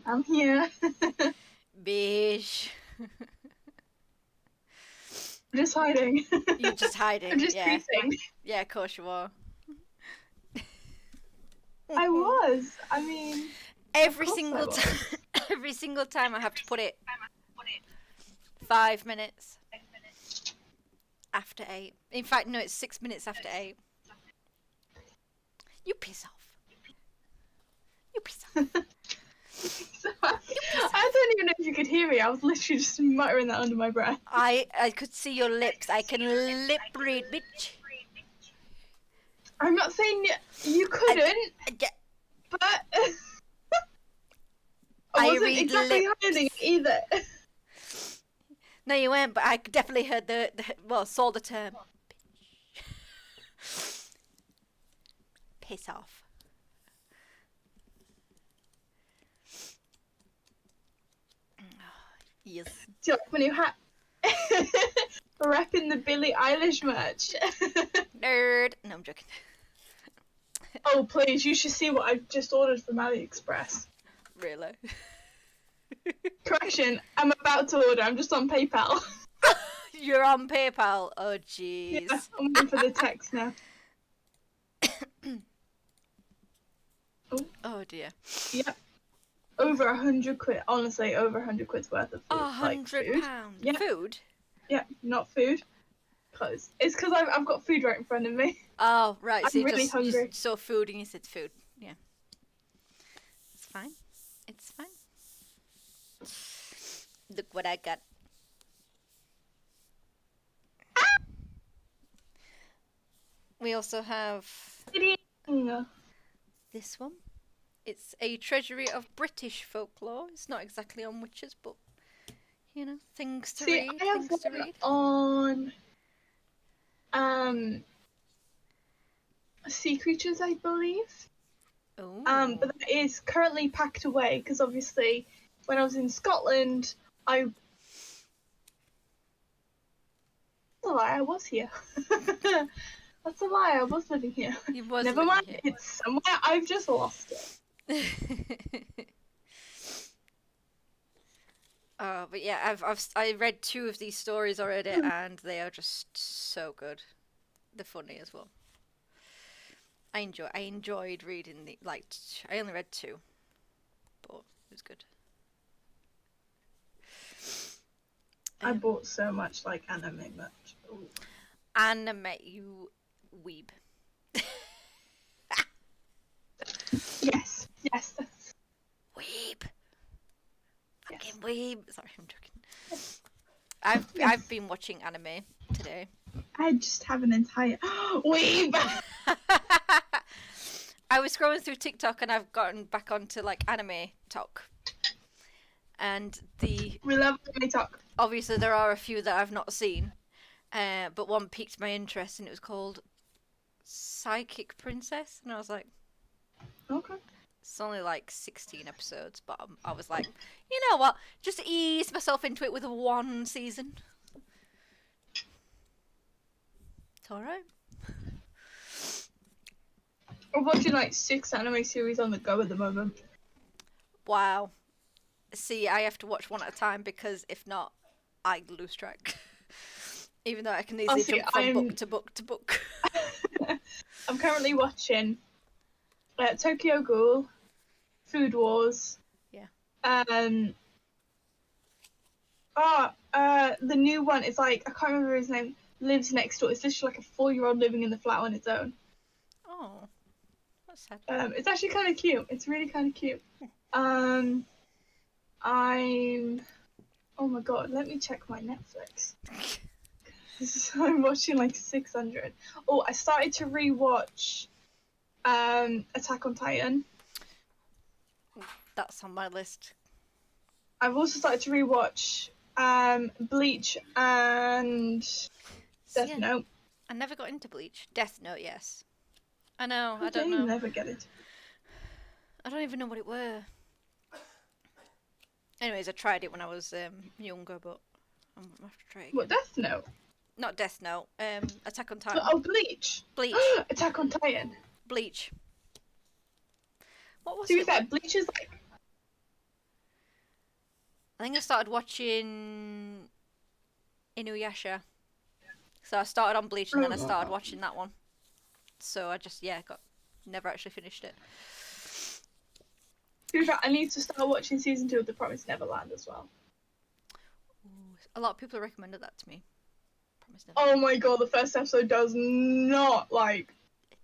I'm here. Bish. I'm just hiding. You're just hiding. I'm just yeah. creasing. Yeah, of course you are. I was. I mean, Every of course single I was. time. Every single time I have to put it 5 minutes after 8. In fact, no, it's 6 minutes after 8. You piss off. You piss off. I don't even know if you could hear me. I was literally just muttering that under my breath. I could see your lips. I can lip read, bitch. I'm not saying you couldn't, but I wasn't read exactly hiding it either. No, you weren't, but I definitely heard saw the term. Piss off. Yes. Do you like my new hat? Repping the Billie Eilish merch. Nerd. No, I'm joking. Oh, please, you should see what I've just ordered from AliExpress. Really? Correction, I'm about to order. I'm just on PayPal. You're on PayPal? Oh, jeez. Yeah, I'm waiting for the text now. Oh, dear. Yep. Over 100 quid. Honestly, over 100 quid's worth of food. £100? Yeah. Food? Yeah, not food. Clothes. It's because I've got food right in front of me. Oh, right. So I'm really hungry. just saw food and you said food. Yeah. It's fine. It's fine. Look what I got. We also have this one. It's a treasury of British folklore. It's not exactly on witches, but you know, things to read. I have things to one read. on sea creatures, I believe. Oh. But that is currently packed away because obviously, when I was in Scotland, I was here. That's a lie. I was living here. Never mind. Here. It's somewhere. I've just lost it. Oh, but yeah, I read 2 of these stories already, and they are just so good. They're funny as well. I enjoyed reading the I only read 2, but it was good. I bought so much anime merch. Ooh. Anime, you weeb. Yes. Weeb. Fucking weeb. Sorry, I'm joking. I've been watching anime today. I just have an entire weeb. I was scrolling through TikTok and I've gotten back onto anime talk. And we love anime talk. Obviously there are a few that I've not seen. But one piqued my interest and it was called Psychic Princess, and I was like, okay. It's only 16 episodes, but I was like, you know what? Just ease myself into it with 1 season. It's alright. I'm watching 6 anime series on the go at the moment. Wow. See, I have to watch one at a time because if not, I lose track. Even though I can easily jump from book to book to book. I'm currently watching Tokyo Ghoul, Food Wars. Yeah. The new one is I can't remember his name. Lives next door. It's literally a 4-year-old living in the flat on its own. Oh, that's sad. It's actually kind of cute. It's really kind of cute. Oh my god, let me check my Netflix. I'm watching 600. Oh, I started to rewatch Attack on Titan. That's on my list. I've also started to rewatch Bleach and Death Note. I never got into Bleach. Death Note, yes. I know, I don't know. know. Never get it. I don't even know what it were. Anyways, I tried it when I was younger, but I'm gonna have to try it again. What, Death Note? Not Death Note. Attack on Titan. Oh, Bleach. Bleach. Attack on Titan. Bleach. What was To be it? fair, Bleach is I think I started watching Inuyasha. So I started on Bleach and then I started watching that one. So I just never actually finished it. To be fair, I need to start watching season 2 of The Promised Neverland as well. Ooh, a lot of people recommended that to me. Promised Neverland. Oh my god, the first episode does not It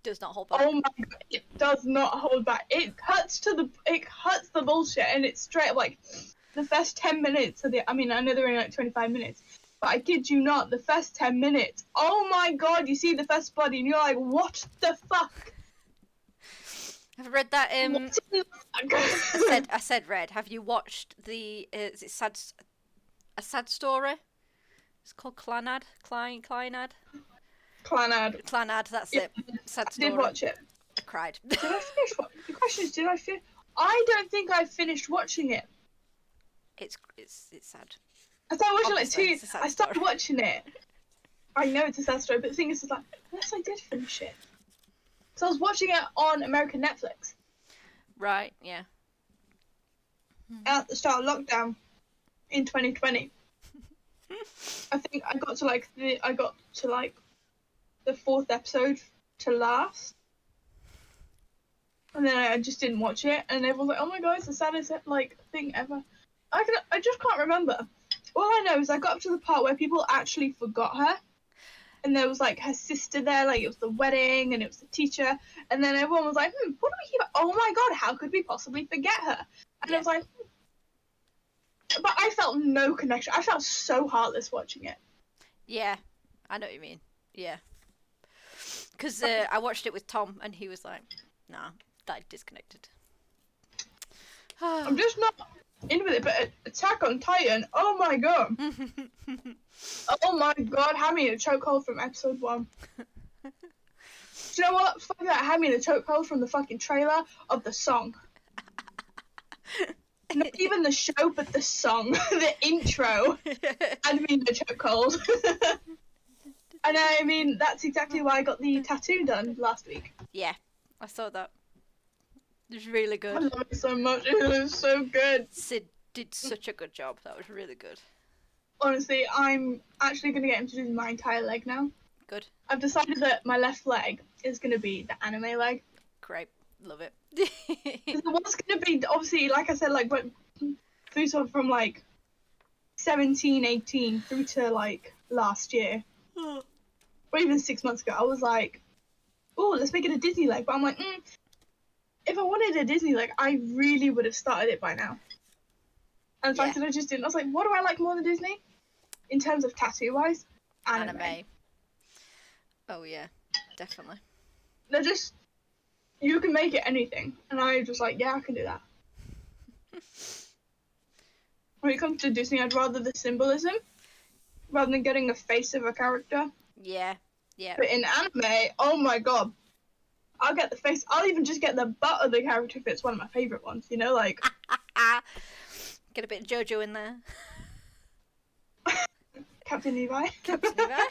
does not hold back. Oh my god, it does not hold back. It cuts the bullshit, and it's straight like the first 10 minutes of I mean, I know they're only like 25 minutes, but I kid you not, the first 10 minutes. Oh my god, you see the first body, and you're like, what the fuck? I've read that. I said read. Have you watched the? Is it a sad story? It's called Clanad. Clanad. That's it. Sad story. I did watch it. I cried. Did I finish? The question is, did I finish? I don't think I finished watching it. It's sad. I started watching Obviously, it too. I started watching it. I know it's a sad story, but the thing is, like, unless I did finish it. So I was watching it on American Netflix. Right, yeah. At the start of lockdown in 2020. I think I got to the 4th episode to last. And then I just didn't watch it, and everyone was like, oh my god, it's the saddest thing ever. I just can't remember. All I know is I got up to the part where people actually forgot her. And there was like her sister there, like it was the wedding and it was the teacher, and then everyone was like, what do we keep? Oh my god, how could we possibly forget her? And I was like, but I felt no connection. I felt so heartless watching it. Yeah, I know what you mean. Yeah, because I watched it with Tom, and he was like, nah, that disconnected. I'm just not in with it, but Attack on Titan, oh my god. Oh my god, had me in a chokehold from episode 1. Do you know what? Fuck that, had me in a chokehold from the fucking trailer of the song. Not even the show, but the song. The intro had me in a chokehold. And I mean, that's exactly why I got the tattoo done last week. Yeah, I saw that. It was really good. I love it so much. It was so good. Sid did such a good job. That was really good. Honestly, I'm actually going to get him to do my entire leg now. Good. I've decided that my left leg is going to be the anime leg. Great. Love it. It was going to be, obviously, like I said, like, through from, like, 17, 18 through to, like, last year. Or even 6 months ago. I was like, oh, let's make it a Disney leg. But I'm like, if I wanted a Disney leg, I really would have started it by now. And the fact that I just didn't, I was like, what do I like more than Disney? In terms of tattoo-wise? Anime. Oh, yeah. Definitely. They're just, you can make it anything. And I was just like, yeah, I can do that. When it comes to Disney, I'd rather the symbolism rather than getting a face of a character. Yeah. But in anime, oh my god. I'll get the face. I'll even just get the butt of the character if it's one of my favourite ones, you know, like... Get a bit of JoJo in there. Captain Levi. Captain Levi?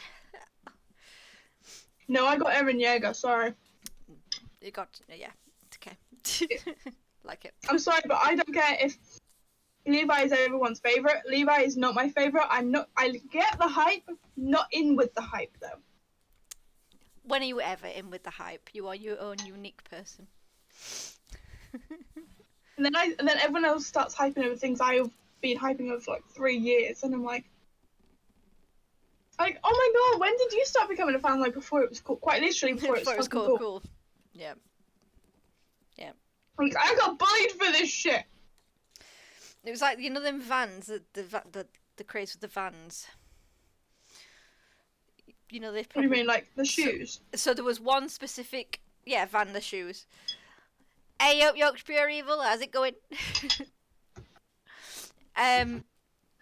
No, I got Eren Yeager, sorry. You got... Yeah, it's okay. Like it. I'm sorry, but I don't care if Levi is everyone's favourite. Levi is not my favourite. I get the hype, not in with the hype, though. When are you ever in with the hype? You are your own unique person. And then everyone else starts hyping over things I've been hyping over for like 3 years, and I'm like, oh my god, when did you start becoming a fan? Like before it was cool, quite literally before it was cool. Yeah. Like, I got bullied for this shit. It was like, you know, them Vans, the craze with the Vans. You know, they. What do you mean, like the shoes? So there was one specific, Van, the shoes. Hey up, Yorkshire Pure Evil, how's it going?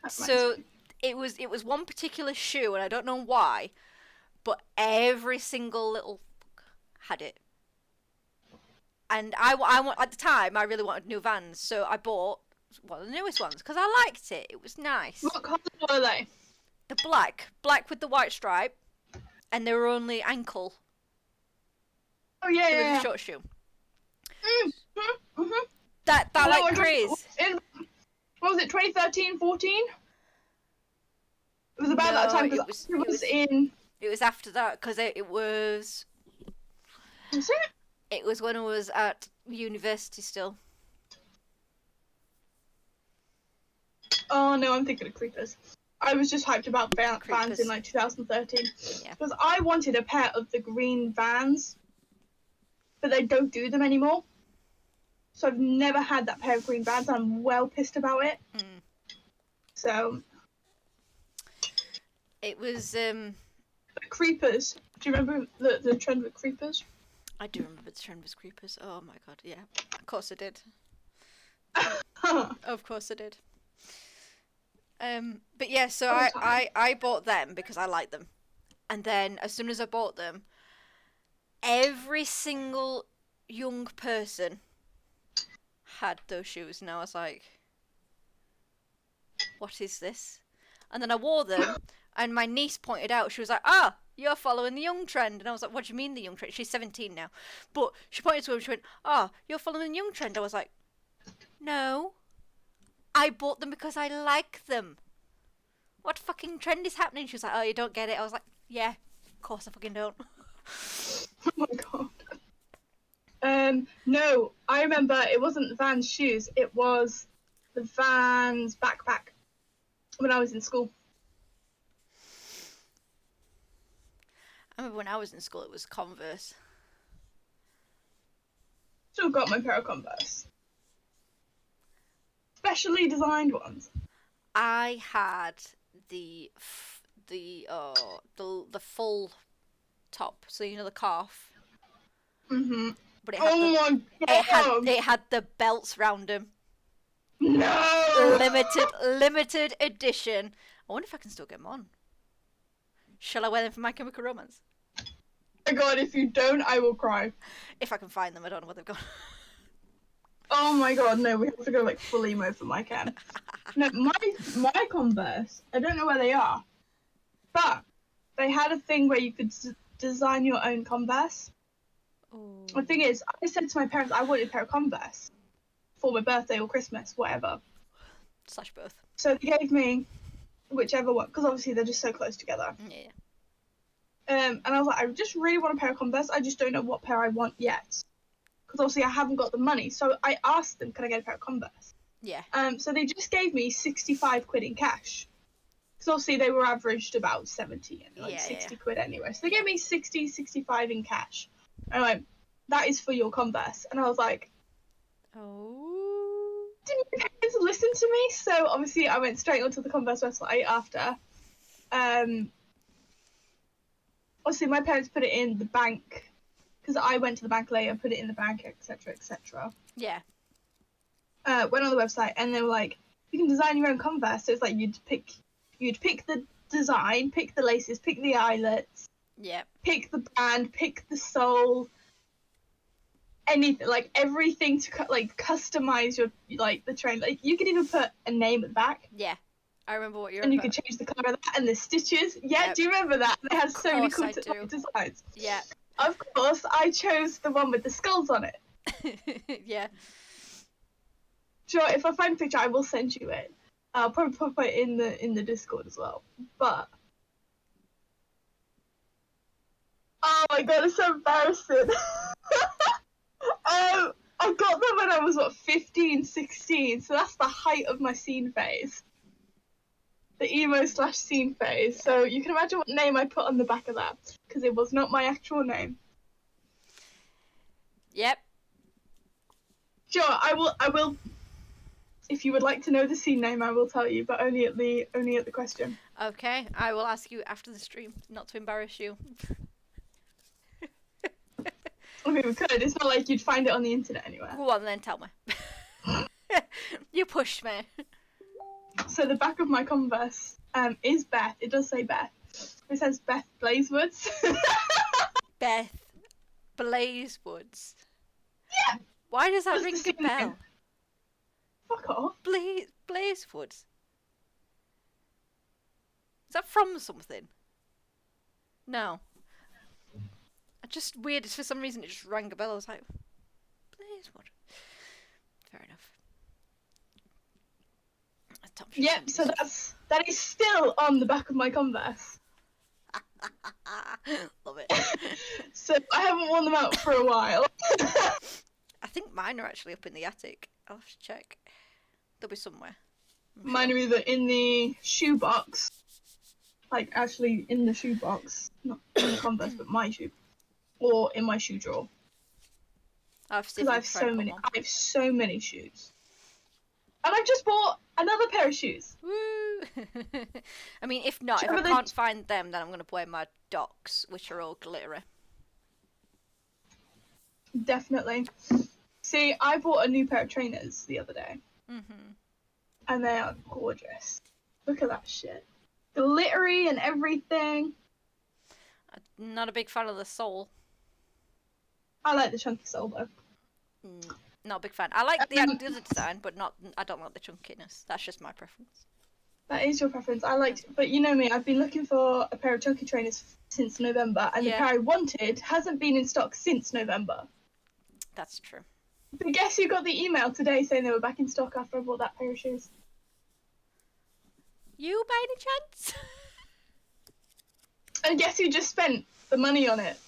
So it was one particular shoe, and I don't know why, but every single little had it. And I at the time I really wanted new Vans, so I bought one of the newest ones because I liked it. It was nice. What colour were they? The black with the white stripe, and they were only ankle. Oh yeah, it was a short shoe. That well, like craze. Well, what was it, 2013, 14? It was about that No, time because it was in... It was after that, because it was... Was it? It was when I was at university still. Oh no, I'm thinking of Creepers. I was just hyped about Vans in like 2013. Yeah. Because I wanted a pair of the green Vans, but they don't do them anymore. So I've never had that pair of green Vans, and I'm well pissed about it. Mm. So... It was... Creepers. Do you remember the trend with Creepers? I do remember the trend was Creepers. Oh my god, yeah. Of course I did. Of course I did. But yeah, so I bought them because I liked them. And then as soon as I bought them, every single young person had those shoes. And I was like, what is this? And then I wore them, and my niece pointed out, she was like, you're following the young trend. And I was like, what do you mean the young trend? She's 17 now. But she pointed to him, she went, you're following the young trend. I was like, no. I bought them because I like them. What fucking trend is happening? She was like, you don't get it. I was like, yeah, of course I fucking don't. Oh my god. No, I remember it wasn't the Vans shoes, it was the Vans backpack when I was in school. I remember when I was in school, it was Converse. Still got my pair of Converse. Specially designed ones. I had the full top, so you know the calf. Mhm. But it had my god! It had the belts round them. No! Limited edition. I wonder if I can still get them on. Shall I wear them for My Chemical Romance? Oh my god, if you don't, I will cry. If I can find them, I don't know where they've gone. Oh my god, no, we have to go like full emo for my cam. No, my Converse, I don't know where they are, but they had a thing where you could design your own Converse. Ooh. The thing is, I said to my parents I wanted a pair of Converse for my birthday or Christmas, whatever. / both. So they gave me whichever one, because obviously they're just so close together. Yeah. And I was like, I just really want a pair of Converse, I just don't know what pair I want yet. Because obviously I haven't got the money. So I asked them, can I get a pair of Converse? Yeah. So they just gave me 65 quid in cash. Because obviously they were averaged about 70 and like 60 quid anyway. So they gave me 60, 65 in cash. And I went, that is for your Converse. And I was like, oh. Didn't my parents listen to me? So obviously I went straight onto the Converse website after. Obviously my parents put it in the bank. Because I went to the bank later, put it in the bank, etc., etc. Yeah. Went on the website and they were like, you can design your own Converse. So it's like you'd pick the design, pick the laces, pick the eyelets, pick the band, pick the sole, anything, like everything to like customize your like the train. Like you could even put a name at the back. Yeah. I remember what you're And about. you could change the colour of that and the stitches. Yeah, do you remember that? They had so many cool designs. Yeah. Of course, I chose the one with the skulls on it. Yeah. Sure, if I find a picture, I will send you it. I'll probably put it in the Discord as well. But oh my god, it's so embarrassing. I got them when I was 15, 16, so that's the height of my scene phase. The emo/scene phase. So you can imagine what name I put on the back of that, because it was not my actual name. Yep. Sure, I will. If you would like to know the scene name, I will tell you, but only at the question. Okay, I will ask you after the stream, not to embarrass you. I mean, we could. It's not like you'd find it on the internet anywhere. Go on then, tell me. You pushed me. So the back of my Converse is Beth. It does say Beth. It says Beth Blazewoods. Beth Blazewoods. Yeah. Why does that ring a bell? Fuck off. Blazewoods. Is that from something? No. Just weird. For some reason, it just rang a bell. I was like, Blazewood. Fair enough. Yep, so that is still on the back of my Converse. Love it. So I haven't worn them out for a while. I think mine are actually up in the attic. I'll have to check. They'll be somewhere. Mine are either in the shoebox, like actually in the shoebox, not in the Converse, but my shoe, or in my shoe drawer. Because I have so many shoes. And I've just bought another pair of shoes. Woo! I mean, if not, if I can't find them, then I'm going to wear my Docs, which are all glittery. Definitely. See, I bought a new pair of trainers the other day. Mm-hmm. And they are gorgeous. Look at that shit. Glittery and everything. I'm not a big fan of the sole. I like the chunky sole though. Not a big fan. I like the other design, but I don't like the chunkiness. That's just my preference. That is your preference. But you know me, I've been looking for a pair of chunky trainers since November, and the pair I wanted hasn't been in stock since November. That's true. But guess who got the email today saying they were back in stock after I bought that pair of shoes? You, by any chance? And guess who just spent the money on it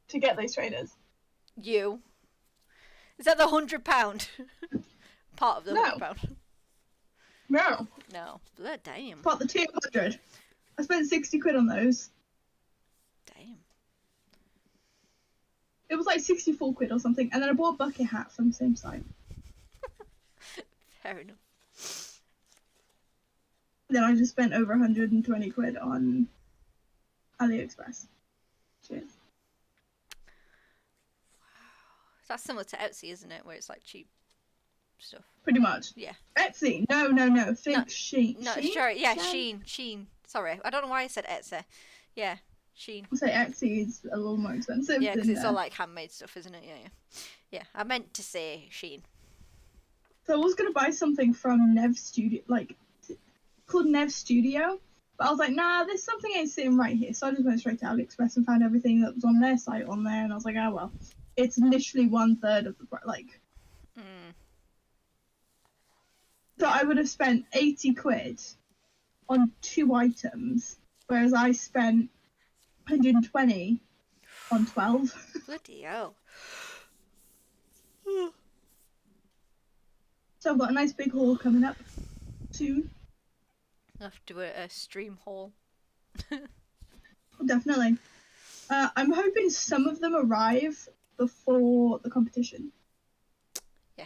to get those trainers? You. Is that the £100? Part of the £100? No. No. Blood damn. Part the 200. I spent 60 quid on those. Damn. It was like 64 quid or something, and then I bought a bucket hat from the same site. Fair enough. Then I just spent over 120 quid on AliExpress. Cheers. That's similar to Etsy, isn't it? Where it's like cheap stuff. Pretty much. Yeah. Etsy. No. Shein. No, Shein? sure. Yeah, Shein. Sorry, I don't know why I said Etsy. Yeah, Shein. I'll say Etsy is a little more expensive. Yeah, because it's all like handmade stuff, isn't it? Yeah. I meant to say Shein. So I was gonna buy something from Nev Studio, called Nev Studio, but I was like, nah, there's something ain't sitting right here. So I just went straight to AliExpress and found everything that was on their site on there, and I was like, oh well, it's literally 1/3 of the price. So I would have spent 80 quid on 2 items, whereas I spent 120 on 12. Bloody hell. So I've got a nice big haul coming up soon. I'll have to do a stream haul. Definitely. I'm hoping some of them arrive before the competition. Yeah.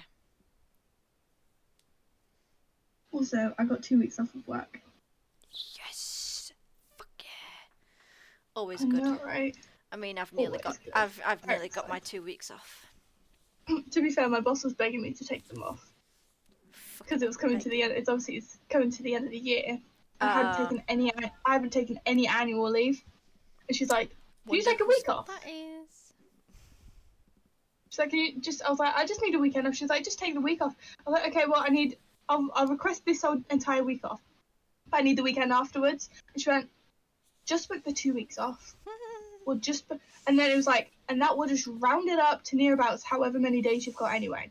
Also, I got 2 weeks off of work. Yes. Fuck yeah. Always I good. know, right? I mean, I've nearly got my 2 weeks off. To be fair, my boss was begging me to take them off because it was coming to the end. It's coming to the end of the year. I haven't taken any annual leave, and she's like, "Can you take a week off?" That is. She's like, I was like, "I just need a weekend off." She's like, "Just take the week off." I was like, "Okay, well, I'll request this entire week off, but I need the weekend afterwards." And she went, "Just book the 2 weeks off." Well, and then it was like, and that will just round it up to near about however many days you've got anyway.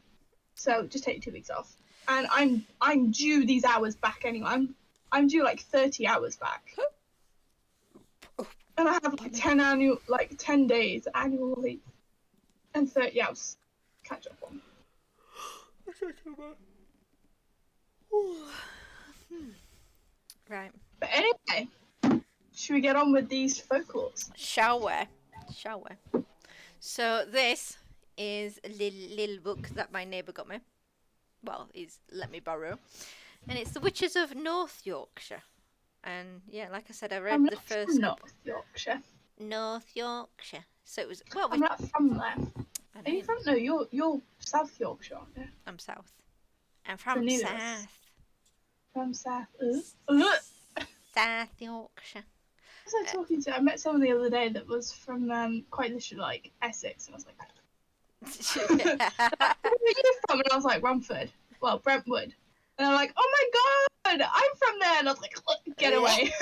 So just take 2 weeks off. And I'm due these hours back anyway. I'm due like 30 hours back. And I have like 10 days annual leave. And 30 hours catch up on. Right. But anyway, should we get on with these folklores? Shall we? So this is a little book that my neighbour got me. Well, he's let me borrow. And it's The Witches of North Yorkshire. And yeah, like I said, I read the first... North Yorkshire. North Yorkshire. So it was... Well, I'm not from there. Are you from... No, you're South Yorkshire, aren't you? I'm South. I'm from South. From South. South Yorkshire. What was I talking to? I met someone the other day that was from quite literally like Essex, and I was like, "Where are you from?" And I was like, "Romford." Well, Brentwood. And they're like, "Oh my god, I'm from there!" And I was like, "Get away!"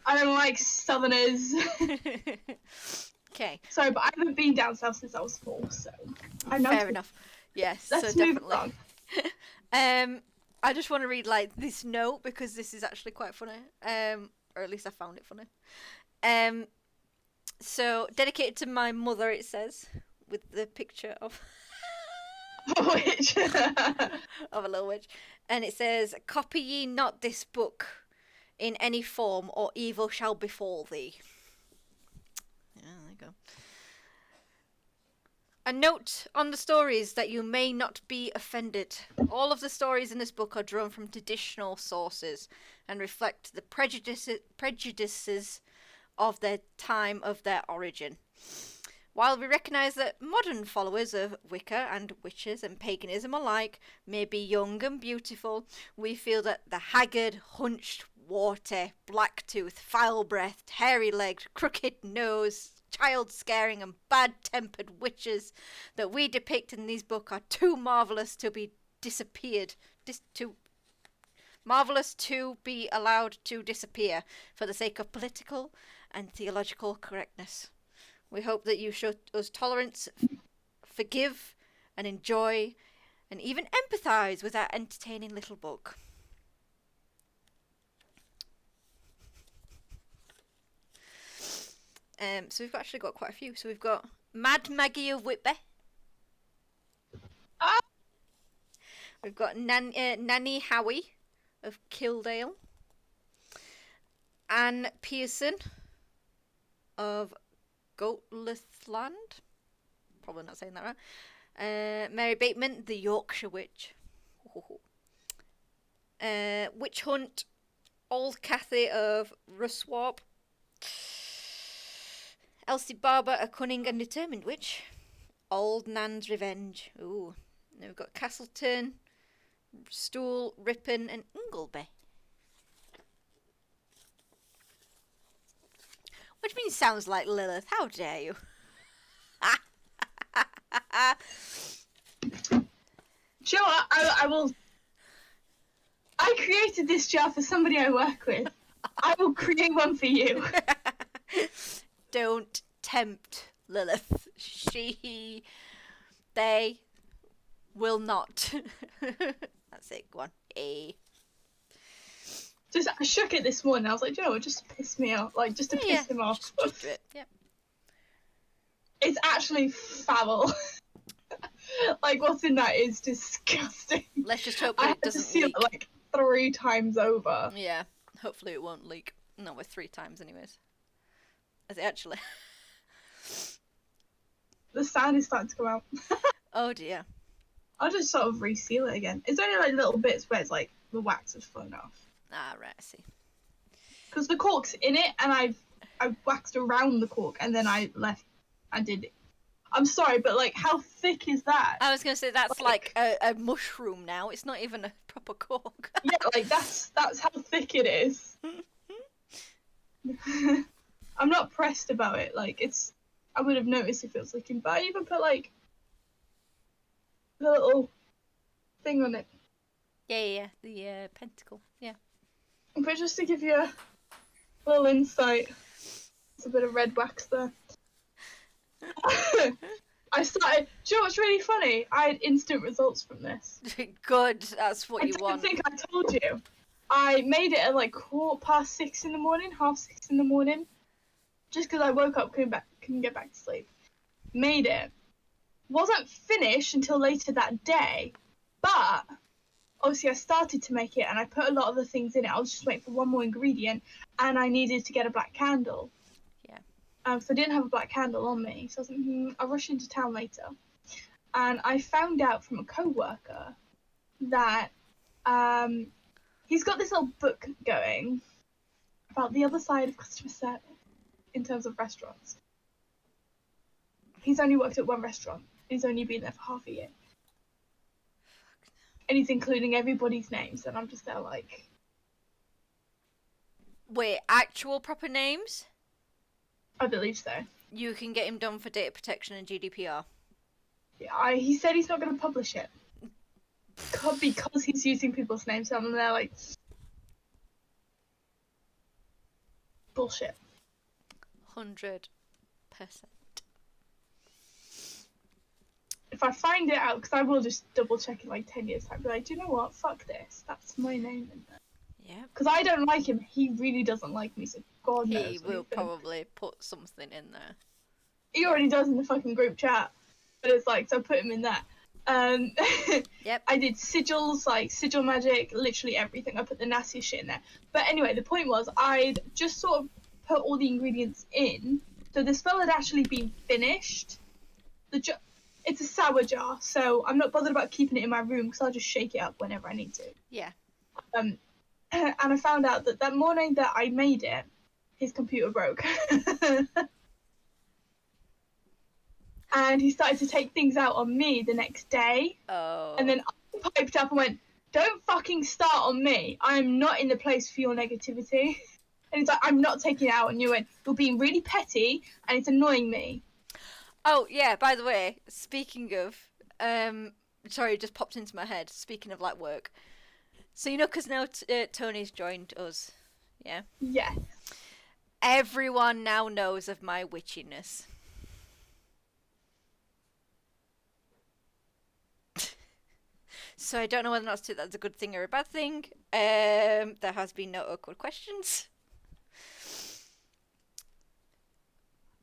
I don't like Southerners. Okay. Sorry, but I haven't been down south since I was 4, so I know. Fair enough. Yes. Let's so move definitely. on. I just want to read like this note because this is actually quite funny. Or at least I found it funny. So dedicated to my mother, it says, with the picture of Which? of a little witch, and it says, "Copy ye not this book in any form, or evil shall befall thee." Yeah, there you go. A note on the stories that you may not be offended. All of the stories in this book are drawn from traditional sources and reflect the prejudices of their time of their origin. While we recognise that modern followers of Wicca and witches and paganism alike may be young and beautiful, we feel that the haggard, hunched, warty, black-toothed, foul-breathed, hairy-legged, crooked-nosed, child-scaring and bad-tempered witches that we depict in these books are too marvellous to be marvellous to be allowed to disappear for the sake of political and theological correctness. We hope that you show us tolerance, forgive, and enjoy, and even empathise with our entertaining little book. So we've actually got quite a few. So we've got Mad Maggie of Whitby. We've got Nanny Howie of Kildale. Anne Pearson of Goatlithland. Probably not saying that right. Mary Bateman, the Yorkshire Witch. Witch Hunt, Old Cathy of Ruswarp. Elsie Barber, a cunning and determined witch. Old Nan's Revenge. Ooh. Then we've got Castleton, Stool, Ripon, and Ingleby. Which means sounds like Lilith. How dare you? Sure, I will. I created this jar for somebody I work with. I will create one for you. Don't tempt Lilith. They will not. That's it. Go on. A. Just I shook it this morning. I was like, Joe, just to piss me off, like just to piss him off. Just do it. Yep. It's actually foul. Like what's in that is disgusting. Let's just hope that it doesn't leak. It like 3 times over. Yeah. Hopefully it won't leak. No, we're 3 times anyways. Is it actually? The sand is starting to come out. Oh dear. I'll just sort of reseal it again. It's only like little bits where it's like the wax has flown off. Ah, right, I see. Because the cork's in it, and I waxed around the cork, and then I did it. I'm sorry, but like, how thick is that? I was gonna say that's like a mushroom now. It's not even a proper cork. Yeah, like that's how thick it is. I'm not pressed about it. Like I would have noticed if it was leaking, but I even put like the little thing on it. Yeah, the pentacle. Yeah. But just to give you a little insight, there's a bit of red wax there. I started. Do you know what's really funny? I had instant results from this. Good, that's what you want. I think I told you. I made it at like 6:15 in the morning, 6:30 in the morning, just because I woke up, couldn't get back to sleep. Made it. Wasn't finished until later that day, but obviously I started to make it and I put a lot of the things in it. I was just waiting for one more ingredient, and I needed to get a black candle. So I didn't have a black candle on me, so I was like, I'll rush into town later. And I found out from a co-worker that he's got this little book going about the other side of customer service in terms of restaurants. He's only worked at one restaurant. He's only been there for half a year. And he's including everybody's names, and I'm just there like... Wait, actual proper names? I believe so. You can get him done for data protection and GDPR. Yeah, he said he's not going to publish it. Because he's using people's names, and they're like... Bullshit. 100%. if I find it out, because I will just double check in like 10 years time, be like, do you know what? Fuck this. That's my name in there. Yeah. Because I don't like him. He really doesn't like me, so God knows. He will probably put something in there. He already does in the fucking group chat. But it's like, so put him in that. Yep. I did sigils, like sigil magic, literally everything. I put the nastiest shit in there. But anyway, the point was, I'd just sort of put all the ingredients in. So the spell had actually been finished. It's a sour jar, so I'm not bothered about keeping it in my room because I'll just shake it up whenever I need to. Yeah. And I found out that morning that I made it, his computer broke. And he started to take things out on me the next day. Oh. And then I piped up and went, don't fucking start on me. I am not in the place for your negativity. And he's like, I'm not taking it out on you. And you're being really petty and it's annoying me. Oh, yeah, by the way, speaking of, sorry, it just popped into my head, speaking of, like, work. So, you know, because now Tony's joined us, yeah? Yeah. Everyone now knows of my witchiness. So I don't know whether or not that's a good thing or a bad thing. There has been no awkward questions.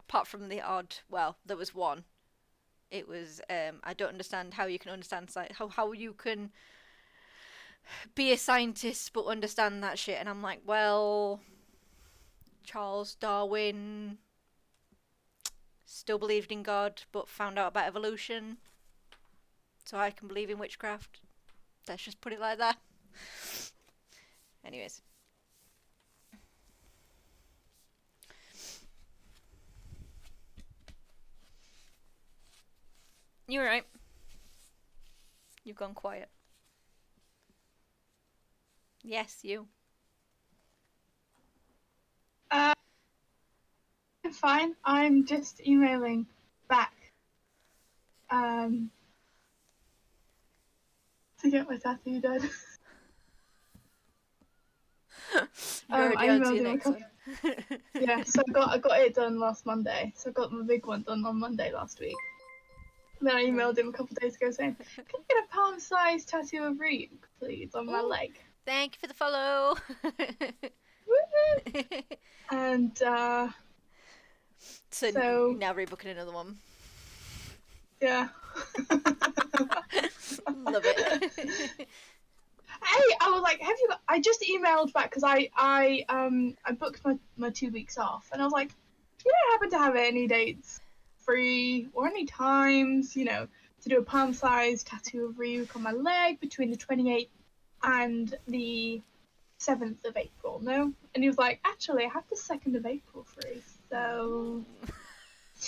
Apart from the odd, well, there was one. It was, I don't understand how you can understand, how you can be a scientist but understand that shit. And I'm like, well, Charles Darwin still believed in God but found out about evolution. So I can believe in witchcraft. Let's just put it like that. Anyways. You're right. You've gone quiet. Yes, you. I'm fine. I'm just emailing back. To get my tattoo done. You're already on to your next one. Yeah, so I got it done last Monday. So I got my big one done on Monday last week. And then I emailed him a couple of days ago saying, can I get a palm-sized tattoo of Reek, please, on my leg? Thank you for the follow. And, so now rebooking another one. Yeah. Love it. Hey, I was like, I just emailed back because I booked my 2 weeks off, and I was like, do you happen to have any dates free or any times, to do a palm-sized tattoo of Ryuk on my leg between the 28th and the 7th of April? No? And he was like, actually, I have the 2nd of April free, so...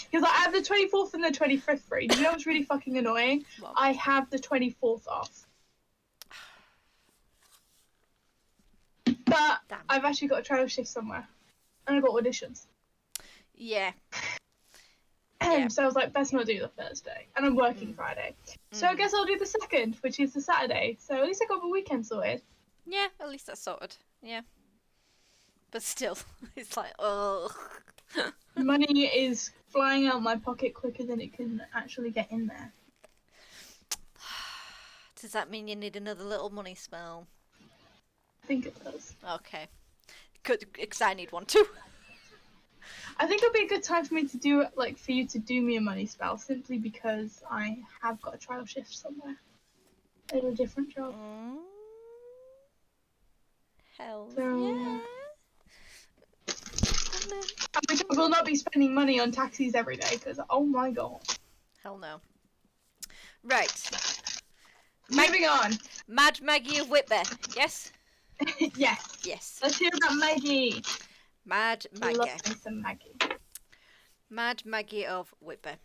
He was like, I have the 24th and the 25th free. Do you know what's really fucking annoying? What? I have the 24th off. But I've actually got a trial shift somewhere. And I've got auditions. Yeah. So I was like, best not do the Thursday. And I'm working Friday. So I guess I'll do the 2nd, which is the Saturday. So at least I got my weekend sorted. Yeah, at least that's sorted. Yeah. But still, it's like, oh. Money is flying out my pocket quicker than it can actually get in there. Does that mean you need another little money spell? I think it does. Okay. Good, because I need one too. I think it'll be a good time for me to do it, like, for you to do me a money spell, simply because I have got a trial shift somewhere. At a different job. Hell so, yeah. I will not be spending money on taxis every day, because, oh my god. Hell no. Right. Moving on. Mad Maggie of Whitby, yes? Yes. Yes. Let's hear about Maggie. Mad Maggie. I love me some Maggie. Mad Maggie of Whitby.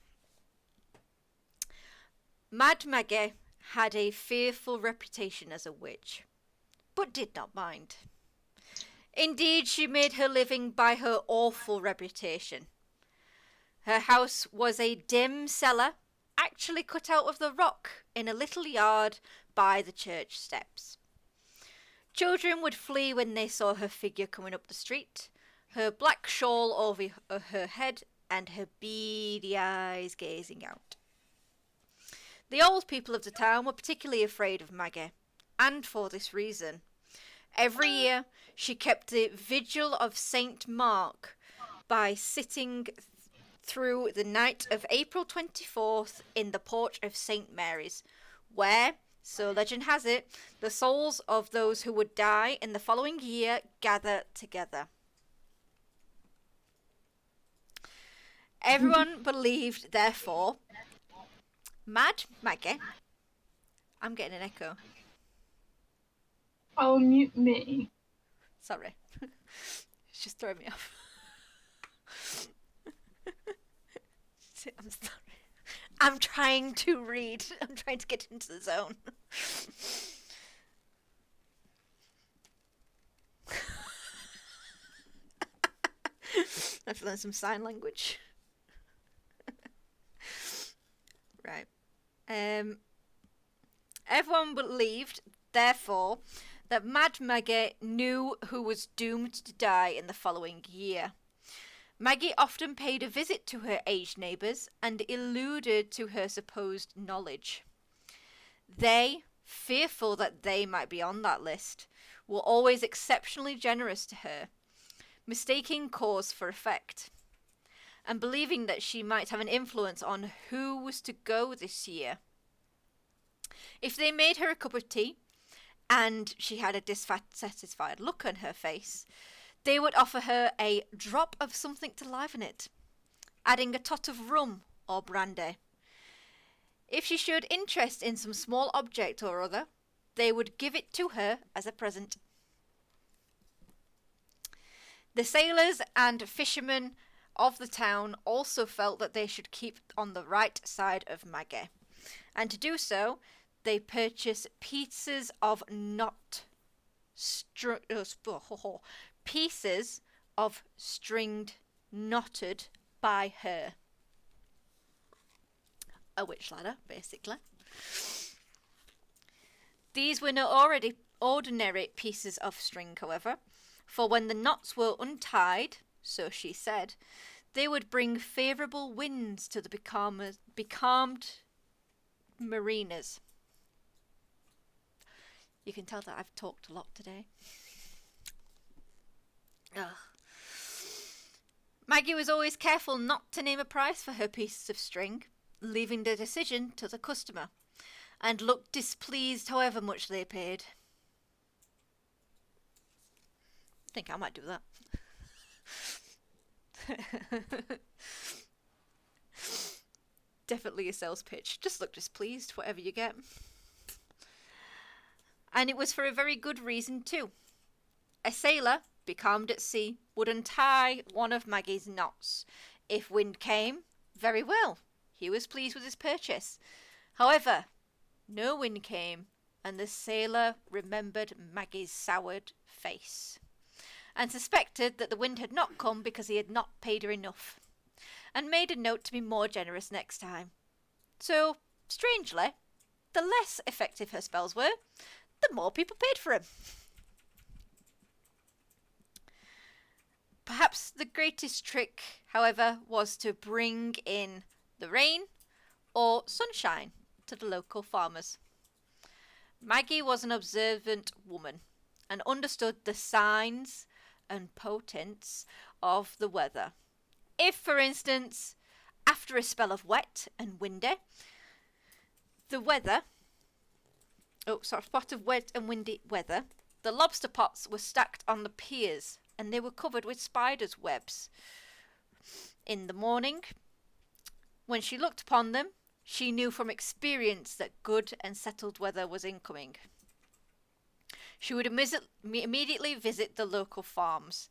Mad Maggie had a fearful reputation as a witch, but did not mind. Indeed, she made her living by her awful reputation. Her house was a dim cellar, actually cut out of the rock in a little yard by the church steps. Children would flee when they saw her figure coming up the street, her black shawl over her head and her beady eyes gazing out. The old people of the town were particularly afraid of Maggie, and for this reason. Every year she kept the vigil of St. Mark by sitting through the night of April 24th in the porch of St. Mary's, where, so legend has it, the souls of those who would die in the following year gather together. Everyone believed, therefore, Mad Maggie. I'm getting an echo. Oh, mute me. Sorry. It's just throwing me off. I'm sorry. I'm trying to read. I'm trying to get into the zone. I have to learn some sign language. Right. Everyone believed, therefore, that Mad Maggie knew who was doomed to die in the following year. Maggie often paid a visit to her aged neighbours and alluded to her supposed knowledge. They, fearful that they might be on that list, were always exceptionally generous to her, mistaking cause for effect, and believing that she might have an influence on who was to go this year. If they made her a cup of tea, and she had a dissatisfied look on her face, they would offer her a drop of something to liven it, adding a tot of rum or brandy. If she showed interest in some small object or other, they would give it to her as a present. The sailors and fishermen of the town also felt that they should keep on the right side of Maggie, and to do so, they purchased pieces of stringed knotted by her. A witch ladder, basically. These were no ordinary pieces of string, however, for when the knots were untied, so she said, they would bring favourable winds to the becalmed mariners. You can tell that I've talked a lot today. Ugh. Maggie was always careful not to name a price for her pieces of string, leaving the decision to the customer, and looked displeased however much they paid. I think I might do that. Definitely a sales pitch. Just look displeased, whatever you get. And it was for a very good reason too. A sailor, becalmed at sea, would untie one of Maggie's knots. If wind came, very well. He was pleased with his purchase. However, no wind came, and the sailor remembered Maggie's soured face, and suspected that the wind had not come because he had not paid her enough, and made a note to be more generous next time. So, strangely, the less effective her spells were, the more people paid for him. Perhaps the greatest trick, however, was to bring in the rain or sunshine to the local farmers. Maggie was an observant woman and understood the signs and portents of the weather. If, for instance, after a spell of wet and windy, spot of wet and windy weather, the lobster pots were stacked on the piers and they were covered with spiders' webs. In the morning, when she looked upon them, she knew from experience that good and settled weather was incoming. She would immediately visit the local farms.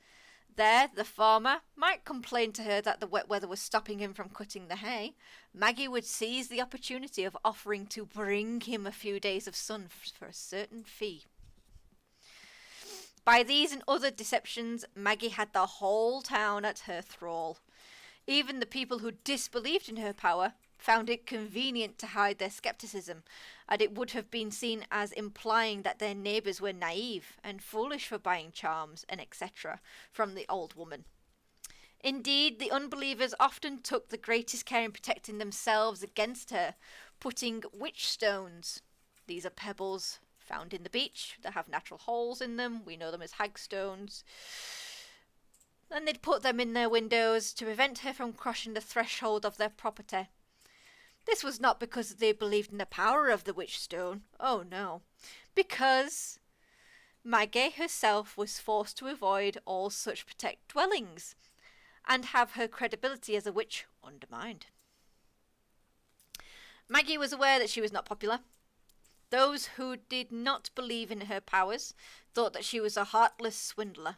There, the farmer might complain to her that the wet weather was stopping him from cutting the hay. Maggie would seize the opportunity of offering to bring him a few days of sun for a certain fee. By these and other deceptions, Maggie had the whole town at her thrall. Even the people who disbelieved in her power found it convenient to hide their scepticism, and it would have been seen as implying that their neighbours were naive and foolish for buying charms and etc. from the old woman. Indeed, the unbelievers often took the greatest care in protecting themselves against her, putting witch stones. These are pebbles found in the beach that have natural holes in them. We know them as hagstones. And they'd put them in their windows to prevent her from crossing the threshold of their property. This was not because they believed in the power of the witch stone. Oh no. Because Maggie herself was forced to avoid all such protected dwellings and have her credibility as a witch undermined. Maggie was aware that she was not popular. Those who did not believe in her powers thought that she was a heartless swindler,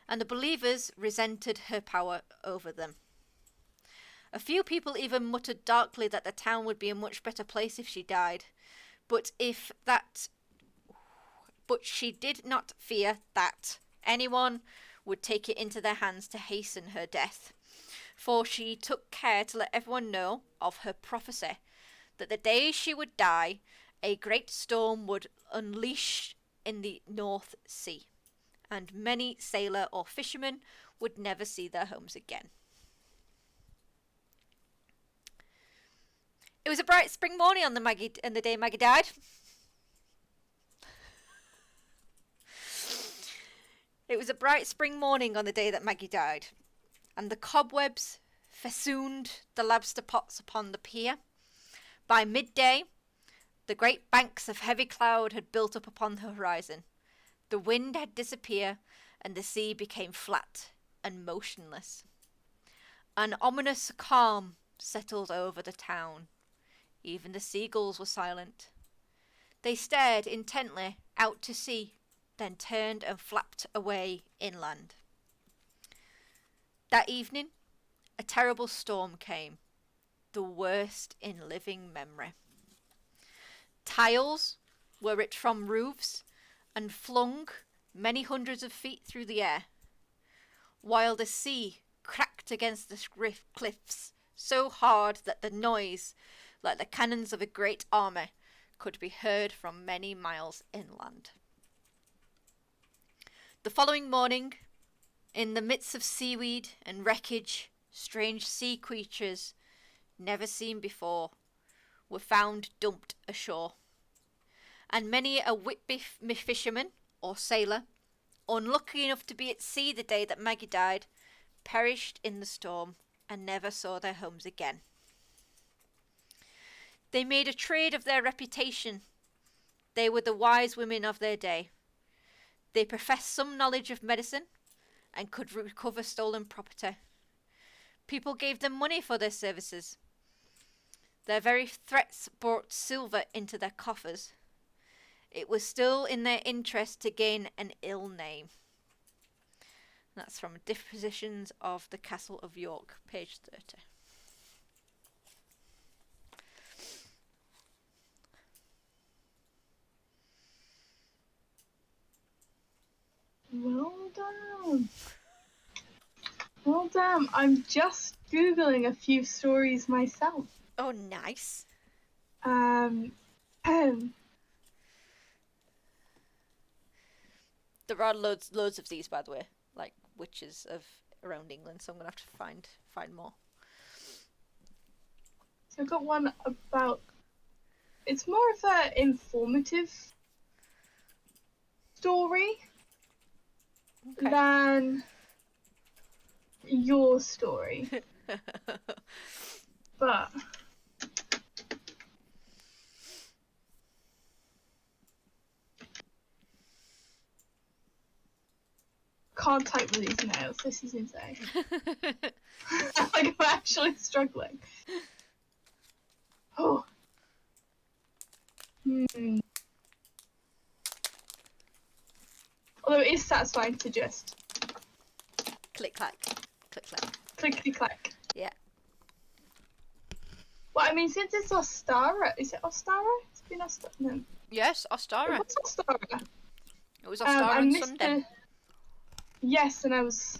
and the believers resented her power over them. A few people even muttered darkly that the town would be a much better place if she died, but she did not fear that anyone would take it into their hands to hasten her death, for she took care to let everyone know of her prophecy, that the day she would die, a great storm would unleash in the North Sea, and many sailor or fishermen would never see their homes again. It was a bright spring morning on the day Maggie died. It was a bright spring morning on the day that Maggie died, and the cobwebs festooned the lobster pots upon the pier. By midday, the great banks of heavy cloud had built up upon the horizon. The wind had disappeared, and the sea became flat and motionless. An ominous calm settled over the town. Even the seagulls were silent. They stared intently out to sea, then turned and flapped away inland. That evening, a terrible storm came, the worst in living memory. Tiles were ripped from roofs and flung many hundreds of feet through the air, while the sea cracked against the cliffs so hard that the noise, like the cannons of a great army, could be heard from many miles inland. The following morning, in the midst of seaweed and wreckage, strange sea creatures, never seen before, were found dumped ashore. And many a Whitby fisherman or sailor, unlucky enough to be at sea the day that Maggie died, perished in the storm and never saw their homes again. They made a trade of their reputation. They were the wise women of their day. They professed some knowledge of medicine and could recover stolen property. People gave them money for their services. Their very threats brought silver into their coffers. It was still in their interest to gain an ill name. That's from Dispositions of the Castle of York, page 30. Well done. Well done. I'm just Googling a few stories myself. Oh, nice. There are loads of these, by the way, like witches of around England, so I'm gonna have to find more. So I've got one about. It's more of an informative story than your story, but can't type with these nails. This is insane. Like, I'm actually struggling. Oh. Although it is satisfying to just click clack, click clack, clickety clack. Yeah. Well, I mean, since it's Ostara, is it Ostara? It's been Ostara. No. Yes, Ostara. It was Ostara. It was Ostara on missed Sunday. Yes, and I was